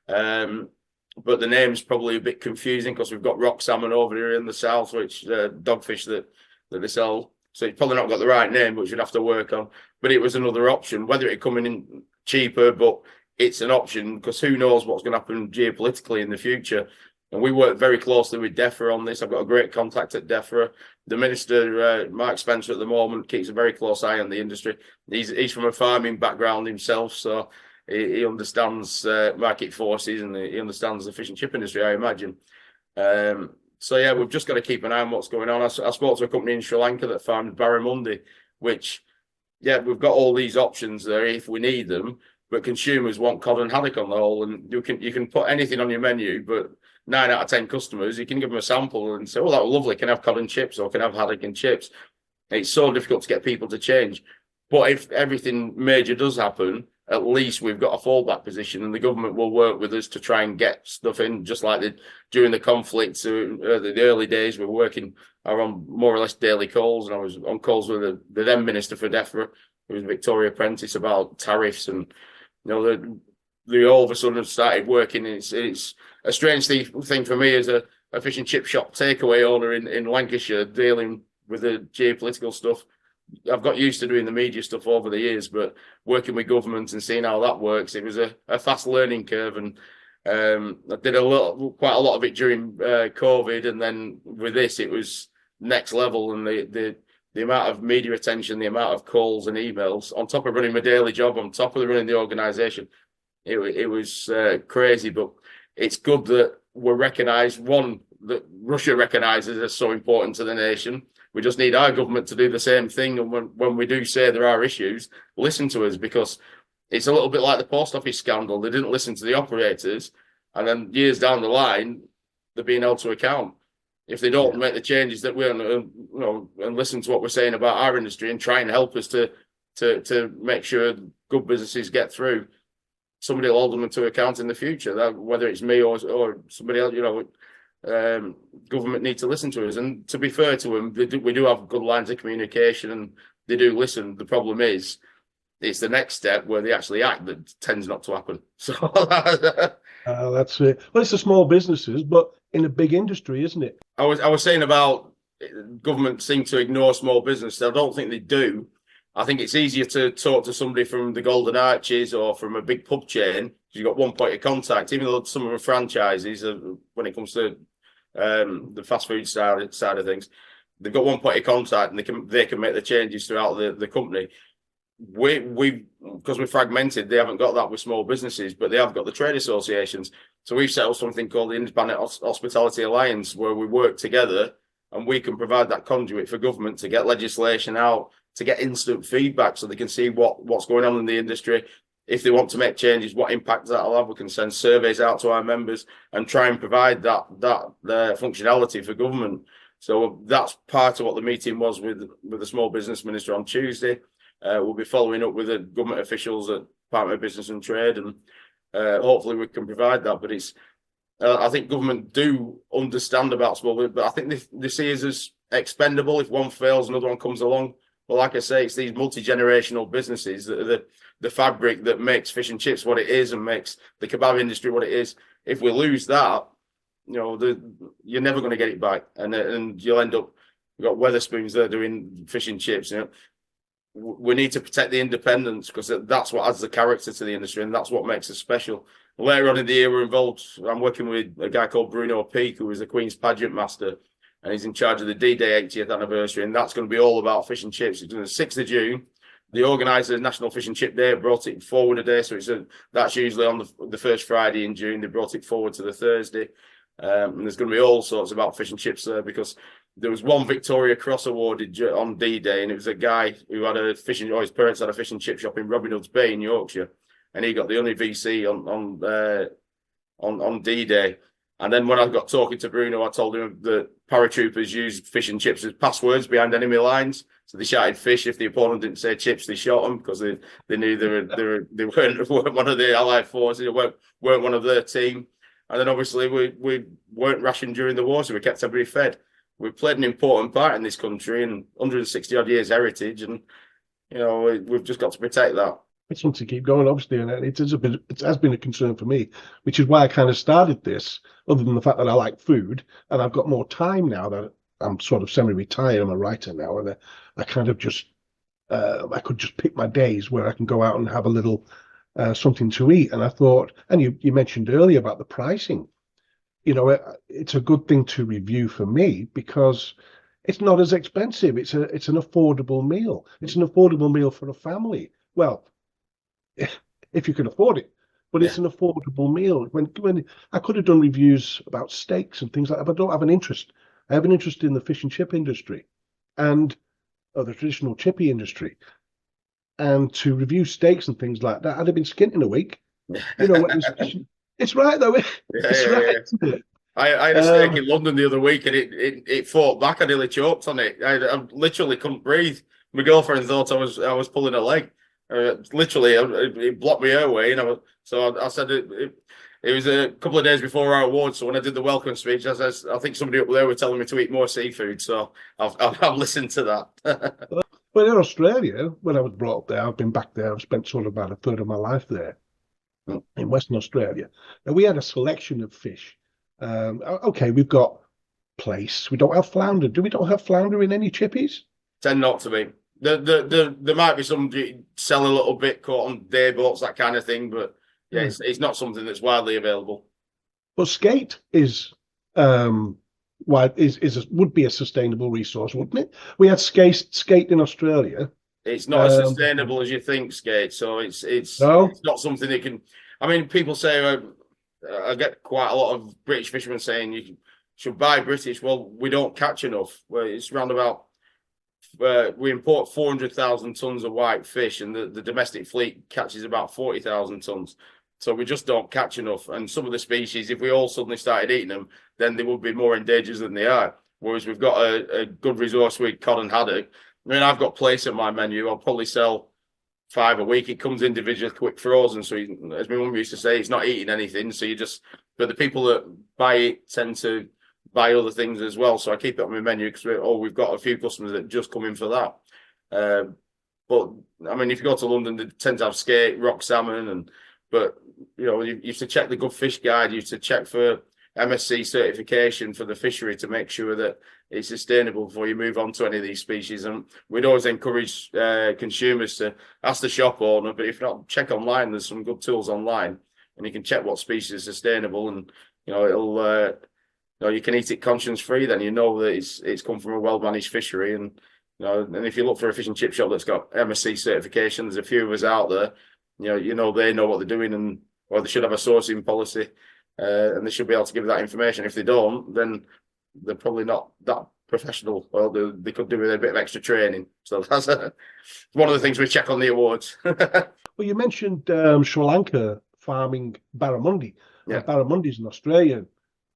But the name's probably a bit confusing because we've got rock salmon over here in the south, which dogfish that they sell. So it's probably not got the right name, which we'd have to work on. But it was another option, whether it coming in cheaper, but it's an option because who knows what's going to happen geopolitically in the future. And we work very closely with DEFRA on this. I've got a great contact at DEFRA. The minister, Mark Spencer, at the moment, keeps a very close eye on the industry. He's from a farming background himself, so he understands market forces, and he understands the fish and chip industry, I imagine. So, yeah, we've just got to keep an eye on what's going on. I spoke to a company in Sri Lanka that farmed barramundi, which, yeah, we've got all these options there if we need them, but consumers want cod and haddock on the whole, and you can put anything on your menu, but 9 out of 10 customers, you can give them a sample and say, oh, that was lovely, can I have cod and chips, or can I have haddock and chips? It's so difficult to get people to change. But if everything major does happen, at least we've got a fallback position, and the government will work with us to try and get stuff in, just like during the conflict. The early days, we were working on more or less daily calls, and I was on calls with the then Minister for DEFRA, who was Victoria Prentice, about tariffs, and you know, they all of a sudden started working. It's a strange thing for me as a fish and chip shop takeaway owner in Lancashire, dealing with the geopolitical stuff. I've got used to doing the media stuff over the years, but working with government and seeing how that works, it was a fast learning curve. And I did quite a lot of it during COVID, and then with this, it was next level. And the amount of media attention, the amount of calls and emails, on top of running my daily job, on top of running the organisation, it was crazy. But it's good that we're recognised. One, that Russia recognises as so important to the nation. We just need our government to do the same thing. And when we do say there are issues, listen to us, because it's a little bit like the post office scandal. They didn't listen to the operators, and then years down the line, they're being held to account. If they don't make the changes that and listen to what we're saying about our industry and try and help us to make sure good businesses get through, somebody will hold them to account in the future. Whether it's me or somebody else, government need to listen to us. And to be fair to them, we do have good lines of communication, and they do listen. The problem is, it's the next step where they actually act that tends not to happen. So that's it. Well, it's the small businesses, but in a big industry, isn't it? I was saying about government seem to ignore small business. I don't think they do. I think it's easier to talk to somebody from the Golden Arches or from a big pub chain. You've got one point of contact, even though some of the franchises, when it comes to the fast food side of things, they've got one point of contact, and they can make the changes throughout the company. we because we're fragmented, they haven't got that with small businesses, but they have got the trade associations. So we've set up something called the Independent Hospitality Alliance, where we work together and we can provide that conduit for government to get legislation out, to get instant feedback so they can see what's going on in the industry. If they want to make changes, what impact that'll have. We can send surveys out to our members and try and provide that functionality for government. So that's part of what the meeting was with the small business minister on Tuesday. We'll be following up with the government officials at Department of Business and Trade, and hopefully we can provide that. But it's, I think government do understand about small business, but I think they see us as expendable. If one fails, another one comes along. But like I say, it's these multi-generational businesses that are the fabric that makes fish and chips what it is and makes the kebab industry what it is. If we lose that, you know, you're never going to get it back, and you'll end up, you've got Weatherspoons there doing fish and chips. You know, we need to protect the independence, because that's what adds the character to the industry, and that's what makes us special. Later on in the year, we're involved. I'm working with a guy called Bruno Peake, who is the Queen's pageant master, and he's in charge of the D-Day 80th anniversary, and that's going to be all about fish and chips. It's on the 6th of June. The organisers, National Fish and Chip Day, brought it forward a day, so that's usually on the first Friday in June. They brought it forward to the Thursday. And there's going to be all sorts about fish and chips there, because there was one Victoria Cross awarded on D-Day, and it was a guy who had his parents had a fish and chip shop in Robin Hood's Bay in Yorkshire, and he got the only VC on D-Day. And then when I got talking to Bruno, I told him that paratroopers used fish and chips as passwords behind enemy lines. So they shouted fish. If the opponent didn't say chips, they shot them, because they knew they weren't one of the Allied forces, weren't one of their team. And then obviously we weren't rationed during the war, so we kept everybody fed. We played an important part in this country and 160 odd years heritage, and you know, we've just got to protect that. It's one to keep going, obviously, and it has been a concern for me, which is why I kind of started this. Other than the fact that I like food, and I've got more time now that I'm sort of semi-retired. I'm a writer now, and I kind of just I could just pick my days where I can go out and have a little something to eat. And I thought, and you mentioned earlier about the pricing. You know, it's a good thing to review for me, because it's not as expensive. It's an affordable meal. It's an affordable meal for a family. Well, if you can afford it, but it's an affordable meal. When I could have done reviews about steaks and things like that, but I don't have an interest. I have an interest in the fish and chip industry, and the traditional chippy industry. And to review steaks and things like that, I'd have been skint in a week. You know, it's right though. It's right. I had a steak in London the other week, and it fought back. I nearly choked on it. I literally couldn't breathe. My girlfriend thought I was pulling a leg. Literally, it blocked my airway, and I said it was a couple of days before our awards. So when I did the welcome speech, I think somebody up there were telling me to eat more seafood. So I've listened to that. Well, in Australia, when I was brought up there, I've been back there. I've spent sort of about a third of my life there in Western Australia. And we had a selection of fish. Okay, we've got plaice. We don't have flounder. We don't have flounder in any chippies? Tend not to be. There might be some sell a little bit caught on day boats, that kind of thing, but yeah, it's not something that's widely available. But skate is would be a sustainable resource, wouldn't it? We had skate in Australia. It's not as sustainable as you think, skate. So it's not something that can. I mean, people say I get quite a lot of British fishermen saying you should buy British. Well, we don't catch enough. Well, it's around about. We import 400,000 tons of white fish, and the domestic fleet catches about 40,000 tons. So we just don't catch enough. And some of the species, if we all suddenly started eating them, then they would be more endangered than they are. Whereas we've got a good resource with cod and haddock. I mean, I've got plaice at my menu. I'll probably sell 5 a week. It comes individually, quick frozen. So as my mum used to say, it's not eating anything. So but the people that buy it tend to buy other things as well, so I keep it on my menu because we've got a few customers that just come in for that. But I mean, if you go to London, they tend to have skate, rock salmon, but you know, you have to check the Good Fish Guide. You have to check for MSC certification for the fishery to make sure that it's sustainable before you move on to any of these species. And we'd always encourage consumers to ask the shop owner, but if not, check online. There's some good tools online, and you can check what species is sustainable, and you know it'll. You can eat it conscience free. Then you know that it's come from a well managed fishery, and And if you look for a fish and chip shop that's got MSC certification, there's a few of us out there. They know what they're doing, or they should have a sourcing policy, and they should be able to give that information. If they don't, then they're probably not that professional. Well, they could do with a bit of extra training. So that's one of the things we check on the awards. Well, you mentioned Sri Lanka farming barramundi. Yeah. Barramundi is an Australian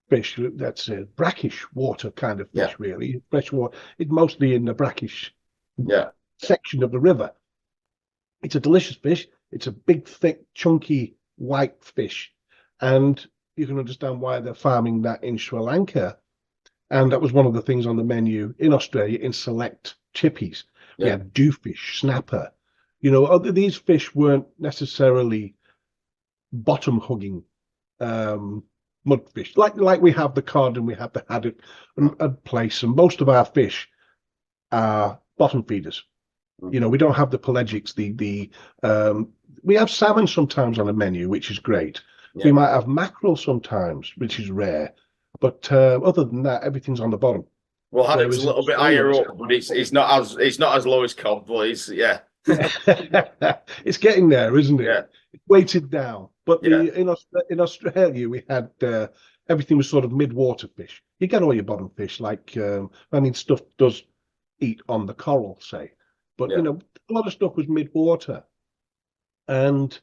fish. That's a brackish water kind of fish, really. Freshwater. It's mostly in the brackish section of the river. It's a delicious fish. It's a big, thick, chunky, white fish. And you can understand why they're farming that in Sri Lanka. And that was one of the things on the menu in Australia in select chippies. We had dewfish, snapper. These fish weren't necessarily bottom-hugging mudfish, like we have the cod and we have the haddock and plaice, and most of our fish are bottom feeders. We don't have the pelagics. We have salmon sometimes on the menu, which is great. We might have mackerel sometimes, which is rare. But other than that, everything's on the bottom. Well, haddock's a little bit higher up, but it's not as low as cod. But it's getting there, isn't it? Yeah. It's weighted down. But in Australia, we had everything was sort of mid-water fish. You get all your bottom fish, stuff does eat on the coral, say, but a lot of stuff was mid-water, and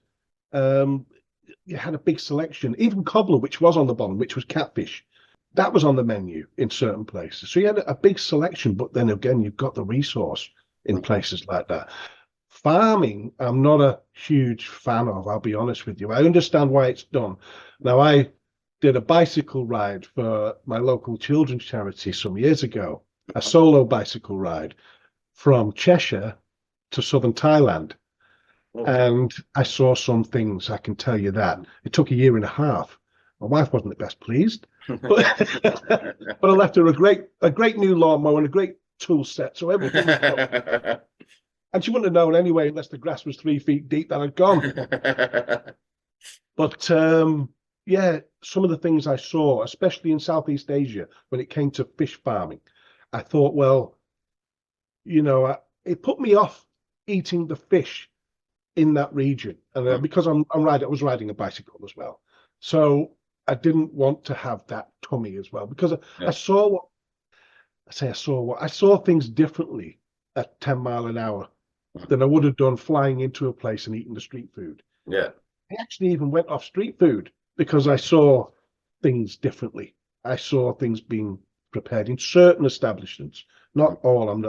you had a big selection. Even cobbler, which was on the bottom, which was catfish, that was on the menu in certain places. So you had a big selection, but then again, you've got the resource in places like that. Farming, I'm not a huge fan of, I'll be honest with you. I understand why it's done. Now, I did a bicycle ride for my local children's charity some years ago, a solo bicycle ride from Cheshire to southern Thailand. And I saw some things, I can tell you that. It took a year and a half. My wife wasn't the best pleased, but I left her a great new lawnmower and a great tool set, so everything was covered. And she wouldn't have known anyway, unless the grass was 3 feet deep, that I'd gone. But some of the things I saw, especially in Southeast Asia, when it came to fish farming, I thought, well, it put me off eating the fish in that region, and because I was riding a bicycle as well, so I didn't want to have that tummy as well, because I saw things differently at 10 mile an hour than I would have done flying into a place and eating the street food. I actually even went off street food because I saw things differently. I saw things being prepared in certain establishments, not all. I'm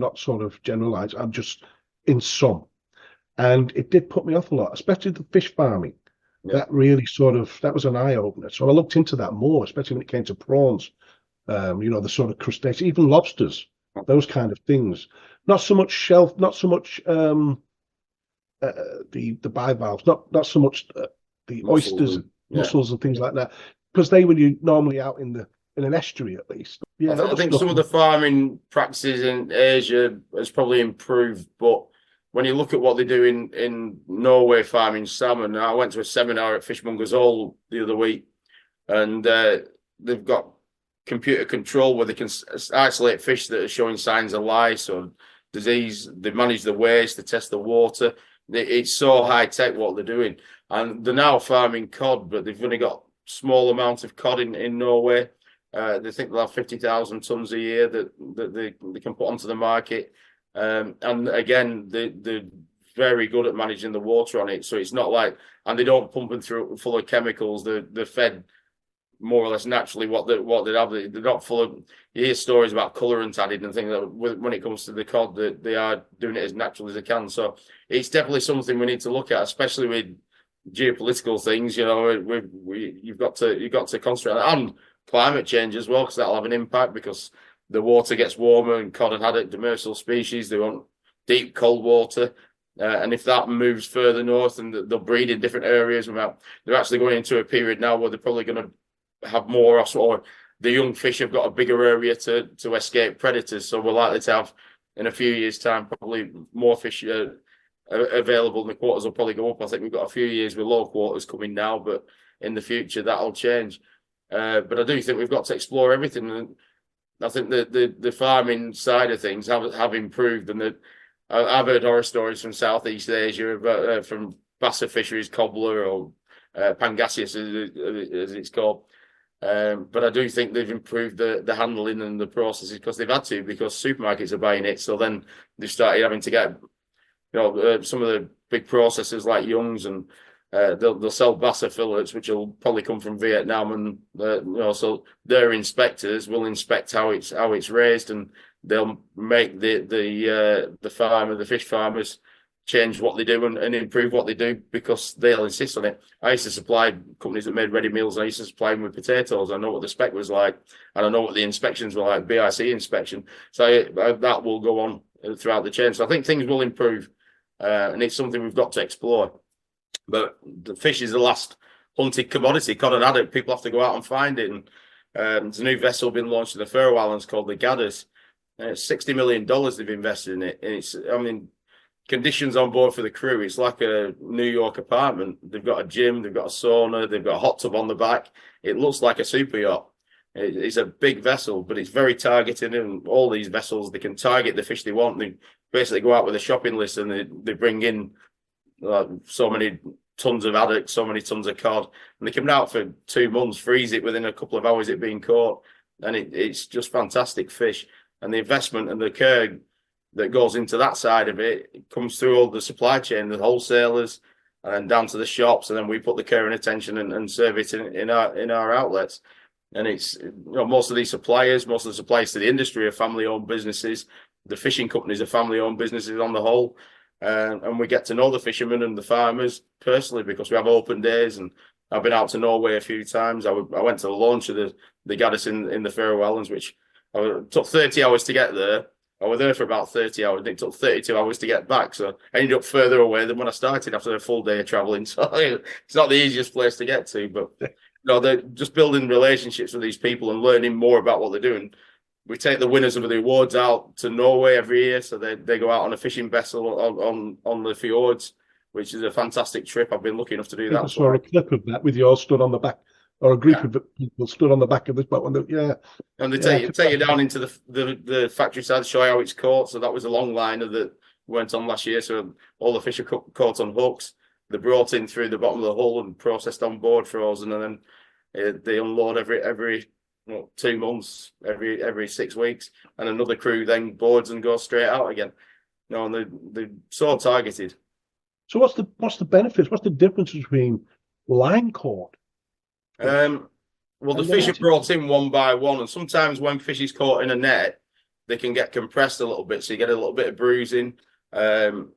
not sort of generalized. I'm just in some. And it did put me off a lot, especially the fish farming. That really that was an eye-opener. So I looked into that more, especially when it came to prawns, the sort of crustaceans, even lobsters, those kind of things. Not so much not so much the bivalves, not so much the oysters, mussels and things like that, because they were normally out in an estuary at least. I think some of the farming practices in Asia has probably improved, but when you look at what they do in Norway farming salmon, I went to a seminar at Fishmongers Hall the other week, and they've got computer control where they can isolate fish that are showing signs of lice or disease. They manage the waste, they test the water. It's so high tech what they're doing, and they're now farming cod, but they've only got small amount of cod in Norway. They think they'll have 50,000 tons a year that they can put onto the market. And again, they're very good at managing the water on it. So it's not like, and they don't pump them through full of chemicals. They're fed more or less naturally what they have. They're not full of, you hear stories about colorant added and things that when it comes to the cod, that they are doing it as natural as they can. So it's definitely something we need to look at, especially with geopolitical things. You've got to concentrate on that. And climate change as well, because that'll have an impact, because the water gets warmer and cod and haddock, demersal species, they want deep cold water. And if that moves further north and they'll breed in different areas, they're actually going into a period now where they're probably going to have more, or the young fish have got a bigger area to escape predators. So we're likely to have, in a few years' time, probably more fish available, and the quotas will probably go up. I think we've got a few years with low quotas coming now, but in the future that'll change. But I do think we've got to explore everything. And I think the farming side of things have improved, and that I've heard horror stories from Southeast Asia about from Bassa fisheries cobbler or pangasius as it's called. But I do think they've improved the handling and the processes because they've had to, because supermarkets are buying it. So then they've started having to get, some of the big processors like Young's, and they'll sell Bassa fillets, which will probably come from Vietnam, and so their inspectors will inspect how it's raised, and they'll make the fish farmers change what they do and improve what they do because they'll insist on it. I used to supply companies that made ready meals, and I used to supply them with potatoes. I know what the spec was like, and I know what the inspections were like, BIC inspection. So that will go on throughout the chain. So I think things will improve, and it's something we've got to explore. But the fish is the last hunted commodity, cod and haddock. People have to go out and find it. And there's a new vessel been launched in the Faroe Islands called the Gadders. $60 million they've invested in it. And it's, conditions on board for the crew, it's like a New York apartment. They've got a gym, they've got a sauna, they've got a hot tub on the back. It looks like a super yacht. It's a big vessel, but it's very targeted. And all these vessels, they can target the fish they want. They basically go out with a shopping list, and they bring in so many tons of haddock, so many tons of cod, and they come out for 2 months, freeze it within a couple of hours it being caught, and it's just fantastic fish. And the investment and the care that goes into that side of it comes through all the supply chain, the wholesalers, and down to the shops, and then we put the care and attention and serve it in our outlets. And it's most of the suppliers to the industry are family-owned businesses. The fishing companies are family-owned businesses on the whole. And we get to know the fishermen and the farmers personally because we have open days. And I've been out to Norway a few times. I went to the launch of the Gaddis in the Faroe Islands, which took 30 hours to get there. I was there for about 30 hours, and it took 32 hours to get back. So I ended up further away than when I started after a full day of traveling. So it's not the easiest place to get to, but they're just building relationships with these people and learning more about what they're doing. We take the winners of the awards out to Norway every year, so they go out on a fishing vessel on the fjords, which is a fantastic trip. I've been lucky enough to do that. I saw a clip of that with you all stood on the back, or a group of people stood on the back of this boat. And they take you down into the factory side, show you how it's caught. So that was a long liner that went on last year. So all the fish are caught on hooks. They're brought in through the bottom of the hull and processed on board, frozen, and then they unload every 2 months, every 6 weeks, and another crew then boards and goes straight out again. And they're so targeted. So what's the benefits? What's the difference between line caught? Well, the fish are brought in one by one, and sometimes when fish is caught in a net, they can get compressed a little bit, so you get a little bit of bruising, and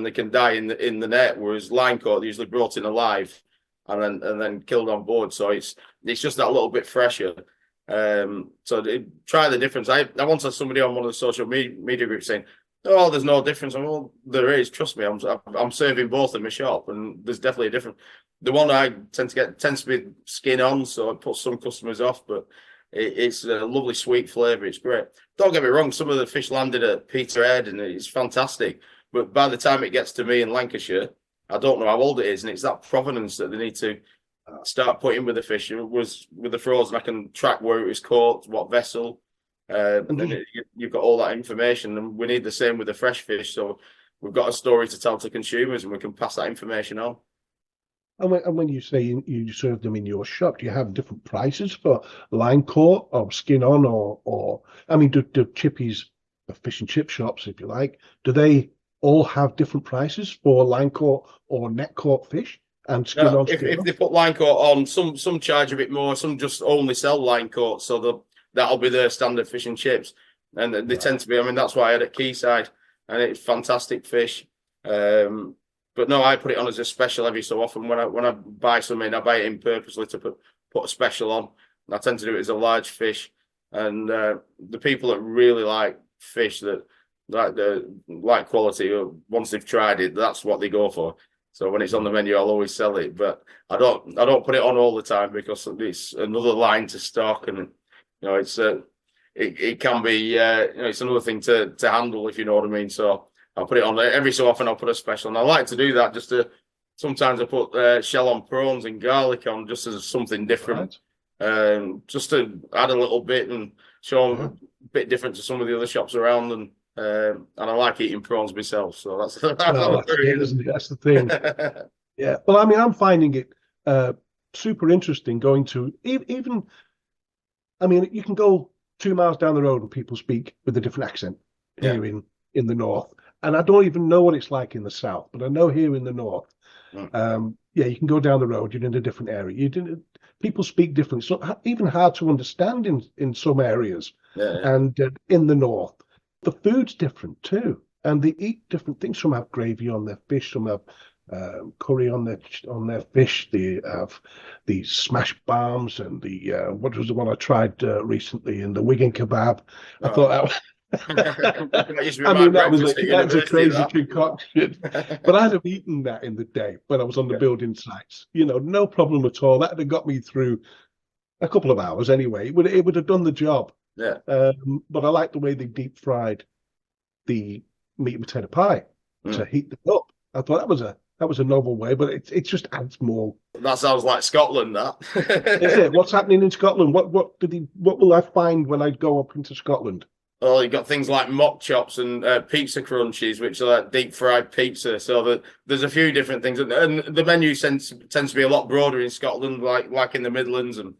they can die in the net. Whereas line caught, they're usually brought in alive and then killed on board. So it's just that little bit fresher. So try the difference. I once had somebody on one of the social media groups saying, "Oh, there's no difference." Well, there is. Trust me, I'm serving both in my shop, and there's definitely a difference. The one I tends to be skin on, so it puts some customers off, but it's a lovely sweet flavour. It's great. Don't get me wrong, some of the fish landed at Peterhead, and it's fantastic. But by the time it gets to me in Lancashire, I don't know how old it is, and it's that provenance that they need to start putting with the fish. It was with the frozen, I can track where it was caught, what vessel, and you've got all that information. And we need the same with the fresh fish, so we've got a story to tell to consumers, and we can pass that information on. And when you say you serve them in your shop, do you have different prices for line caught or skin on, or do Chippy's, the fish and chip shops, if you like, do they all have different prices for line caught or net caught fish? And skin on, if they put line caught on, some charge a bit more, some just only sell line caught, so that'll be their standard fish and chips, and they tend to be. That's why I had at Quayside, and it's fantastic fish. But no, I put it on as a special every so often. When I buy something, I buy it in purposely to put a special on. And I tend to do it as a large fish, and the people that really like fish, that like quality, once they've tried it, that's what they go for. So when it's on the menu, I'll always sell it, but I don't put it on all the time because it's another line to stock, and it can be it's another thing to handle, if you know what I mean. So I'll put it on every so often. I'll put a special, and I like to do that. Sometimes I put shell on prawns and garlic on, just as something different. just to add a little bit and show them a bit different to some of the other shops around. And I like eating prawns myself, so that's Well, that's it, isn't it? That's the thing. Yeah. Well, I mean, I'm finding it super interesting going to even. I mean, you can go 2 miles down the road and people speak with a different accent here in the north, and I don't even know what it's like in the south, but I know here in the north. Yeah, you can go down the road, you're in a different area. People speak differently, so even hard to understand in some areas. And in the north, the food's different too, and they eat different things. Some have gravy on their fish, some have curry on their fish. They have the smash bams and the what was the one I tried recently, and the Wigan kebab. I thought that was. I mean, that was a crazy concoction, but I'd have eaten that in the day when I was on the building sites. No problem at all. That would have got me through a couple of hours anyway. It would have done the job. Yeah. But I like the way they deep fried the meat and potato pie to heat them up. I thought that was a novel way, but it just adds more. That sounds like Scotland, that. Is it? What's happening in Scotland? What will I find when I go up into Scotland? Well, you've got things like mock chops and pizza crunchies, which are like deep fried pizza. So there's a few different things, and the menu tends to be a lot broader in Scotland, like in the Midlands, and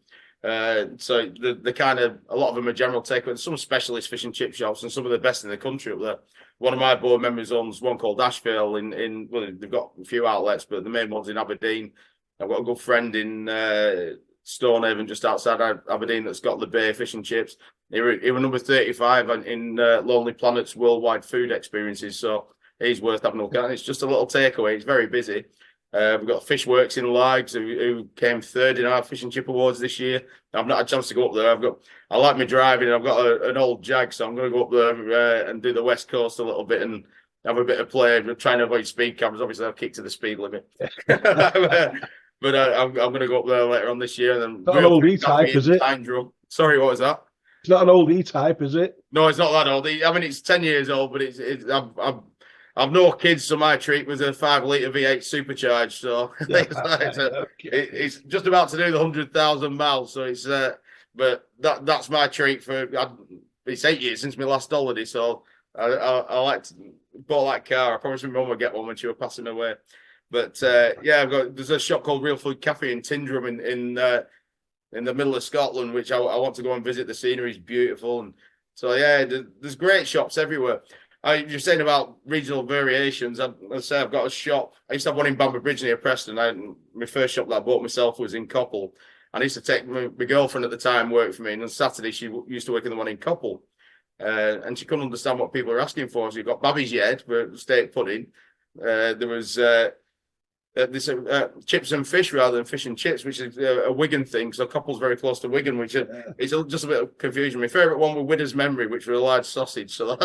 so the kind of a lot of them are general takeaway. Some specialist fish and chip shops, and some of the best in the country up there. One of my board members owns one called Ashville well, they've got a few outlets, but the main one's in Aberdeen. I've got a good friend in Stonehaven, just outside Aberdeen, that's got the Bay fish and chips. He was number 35 in Lonely Planet's worldwide food experiences, so he's worth having a look at. It's just a little takeaway. It's very busy. We've got Fishworks in Lags, who came third in our fish and chip awards this year. I've not had a chance to go up there. I like my driving. I've got an old Jag, so I'm going to go up there and do the West Coast a little bit and have a bit of play. I'm trying to avoid speed cameras. Obviously, I've kicked to the speed limit. But I'm going to go up there later on this year. And not an old E-type, is it? Sorry, what was that? It's not an old E-type, is it? No, it's not that old. I mean, it's 10 years old, but I've no kids, so my treat was a 5-litre V8 supercharged. So it's just about to do the 100,000 miles. So it's but that's my treat for. It's 8 years since my last holiday, so I like to bought that car. I promised my mum would get one when she was passing away. But there's a shop called Real Food Cafe in Tyndrum in the middle of Scotland, which I want to go and visit. The scenery is beautiful, and so there's great shops everywhere. You're saying about regional variations. I'd say I've got a shop. I used to have one in Bamber Bridge near Preston. My first shop that I bought myself was in Coppell. And I used to take my girlfriend at the time worked for me, and on Saturday she used to work in the one in Coppell. And she couldn't understand what people were asking for. So you've got Babby's Head for steak pudding. There was this chips and fish rather than fish and chips, which is a Wigan thing. So Coppell's very close to Wigan, which is just a bit of confusion. My favourite one was Widder's Memory, which was a large sausage. So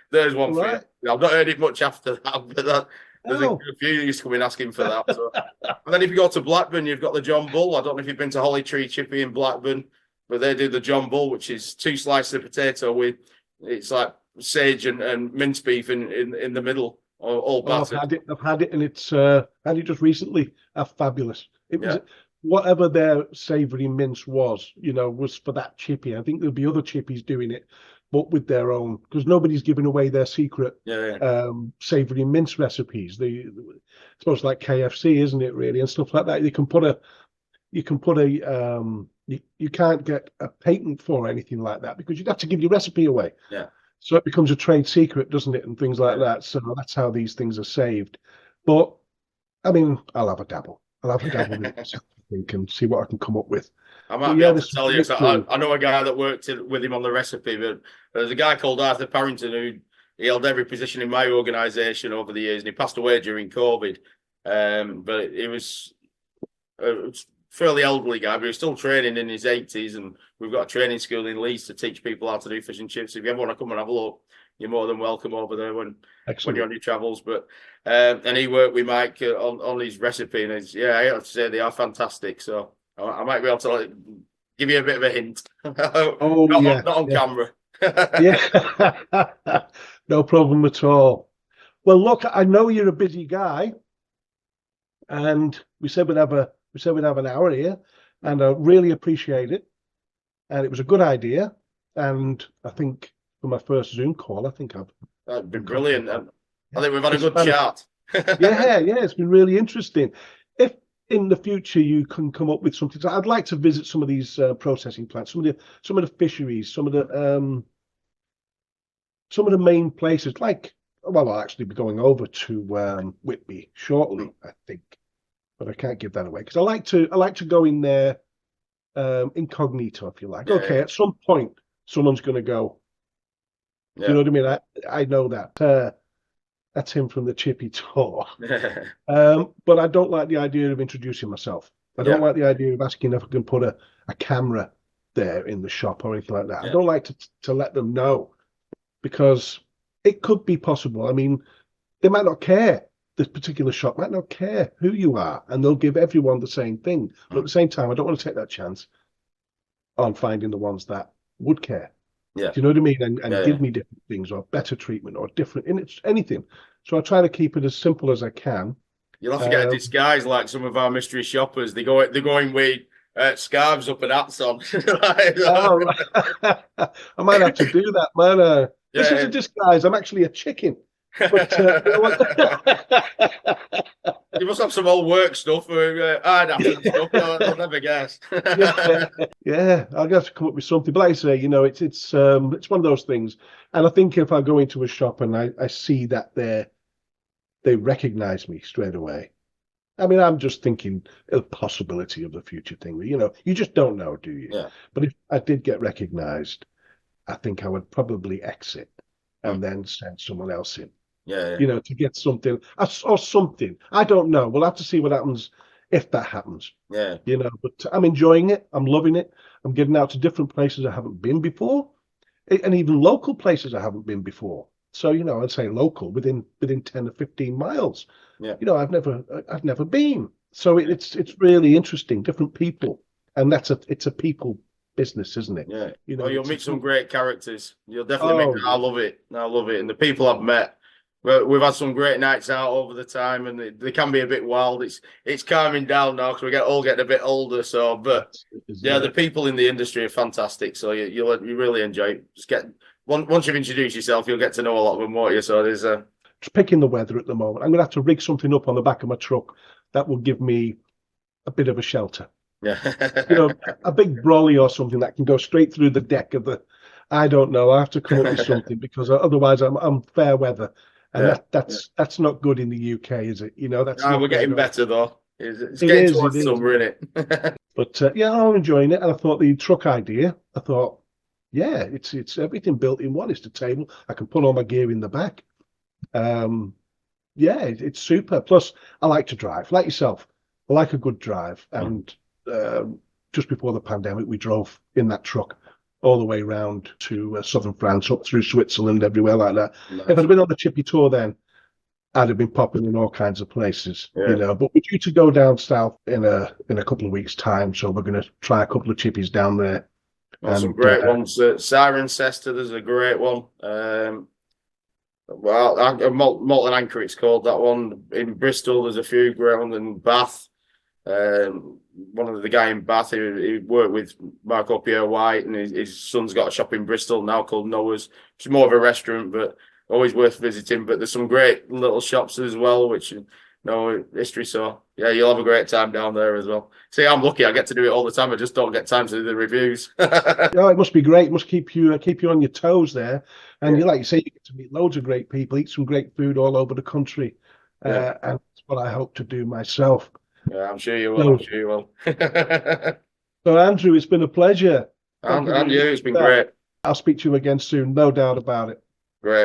there's one for you. I've not heard it much after that, but there's a few used to come in asking for that. So. And then if you go to Blackburn, you've got the John Bull. I don't know if you've been to Holly Tree Chippy in Blackburn, but they do the John Bull, which is 2 slices of potato with it's like sage and mince beef in the middle. All battered. I've had it, and it's had it just recently. Fabulous. It was whatever their savoury mince was, was for that chippy. I think there'll be other chippies doing it, but with their own, because nobody's giving away their secret savoury mince recipes. It's supposed like KFC, isn't it? Really, and stuff like that. You can't get a patent for anything like that because you'd have to give your recipe away. Yeah. So it becomes a trade secret, doesn't it? And things like that. So that's how these things are saved. But, I mean, I'll have a dabble. With it, and see what I can come up with. I might be able to tell you. I know a guy that worked with him on the recipe, but there's a guy called Arthur Parrington who he held every position in my organisation over the years, and he passed away during COVID. But he was a fairly elderly guy, but he was still training in his 80s, and we've got a training school in Leeds to teach people how to do fish and chips. If you ever want to come and have a look, you're more than welcome over there when you're on your travels. But and he worked with Mike on his recipe, and I have to say they are fantastic. So I might be able to give you a bit of a hint. Not on camera. No problem at all. Well, look, I know you're a busy guy, and we said we'd have an hour here. and I really appreciate it. And it was a good idea. And I think for my first Zoom call, I think That'd be brilliant. I think we've had a good chat. yeah, it's been really interesting. If in the future you can come up with something, so I'd like to visit some of these processing plants, some of the fisheries, some of the main places. Like, well, I'll actually be going over to Whitby shortly, I think, but I can't give that away because I like to go in there incognito, if you like. Okay, at some point someone's going to go. Do you know what I mean? I know that. That's him from the Chippy tour. But I don't like the idea of introducing myself. I don't like the idea of asking if I can put a camera there in the shop or anything like that. I don't like to let them know because it could be possible. I mean, they might not care. This particular shop might not care who you are, and they'll give everyone the same thing. But at the same time, I don't want to take that chance on finding the ones that would care. Yeah. Do you know what I mean? And give me different things or better treatment or different in it's anything. So I try to keep it as simple as I can. You'll have to get a disguise like some of our mystery shoppers. They're going with scarves up and hats on. I might have to do that, man. This is a disguise. I'm actually a chicken. But you must have some old work stuff or hard stuff. I'll never guess. Yeah, I'll have to come up with something. But like I say, you know, it's one of those things. And I think if I go into a shop and I see that they recognize me straight away. I mean, I'm just thinking a possibility of the future thing. You know, you just don't know, do you? Yeah. But if I did get recognized, I think I would probably exit and then send someone else in. Yeah. You know, to get something or something. I don't know. We'll have to see what happens if that happens. Yeah. You know, but I'm enjoying it. I'm loving it. I'm getting out to different places I haven't been before, and even local places I haven't been before. So, you know, I'd say local within 10 or 15 miles. Yeah. You know, I've never been. So it's really interesting, different people. And it's a people business, isn't it? Yeah. You know, you'll meet some great characters. You'll definitely make I love it. And the people I've met, we've had some great nights out over the time, and they can be a bit wild. It's calming down now because we all getting a bit older. So, but the people in the industry are fantastic. So you really enjoy it. Just once you've introduced yourself, you'll get to know a lot of them, won't you? So there's just picking the weather at the moment. I'm going to have to rig something up on the back of my truck that will give me a bit of a shelter. Yeah. You know, a big brolly or something that can go straight through the deck of the. I don't know. I have to come up with something because otherwise I'm fair weather, and that's not good in the UK, is it? You know, that's. We're getting better though. It's getting towards summer, isn't it? But I'm enjoying it, and I thought the truck idea. I thought, yeah, it's everything built in one. It's the table. I can put all my gear in the back. It's super. Plus, I like to drive, like yourself. I like a good drive, and just before the pandemic, we drove in that truck all the way around to southern France, up through Switzerland, everywhere like that. Nice. If I'd been on the Chippy tour then, I'd have been popping in all kinds of places, you know. But we're due to go down south in a couple of weeks' time, so we're going to try a couple of chippies down there. Some great ones. Cirencester, there's a great one. Malton Anchor, it's called, that one. In Bristol, there's a few great ones. In Bath, one of the guy in Bath, he worked with Marco Pierre White, and his son's got a shop in Bristol now called Noah's, which is more of a restaurant, but always worth visiting. But there's some great little shops as well, which history. So yeah, you'll have a great time down there as well. See, I'm lucky; I get to do it all the time. I just don't get time to do the reviews. It must be great. It must keep you on your toes there. And like you say, you get to meet loads of great people, eat some great food all over the country, and that's what I hope to do myself. Yeah, I'm sure you will. So, Andrew, it's been a pleasure. And you, it's been great. I'll speak to you again soon, no doubt about it. Great.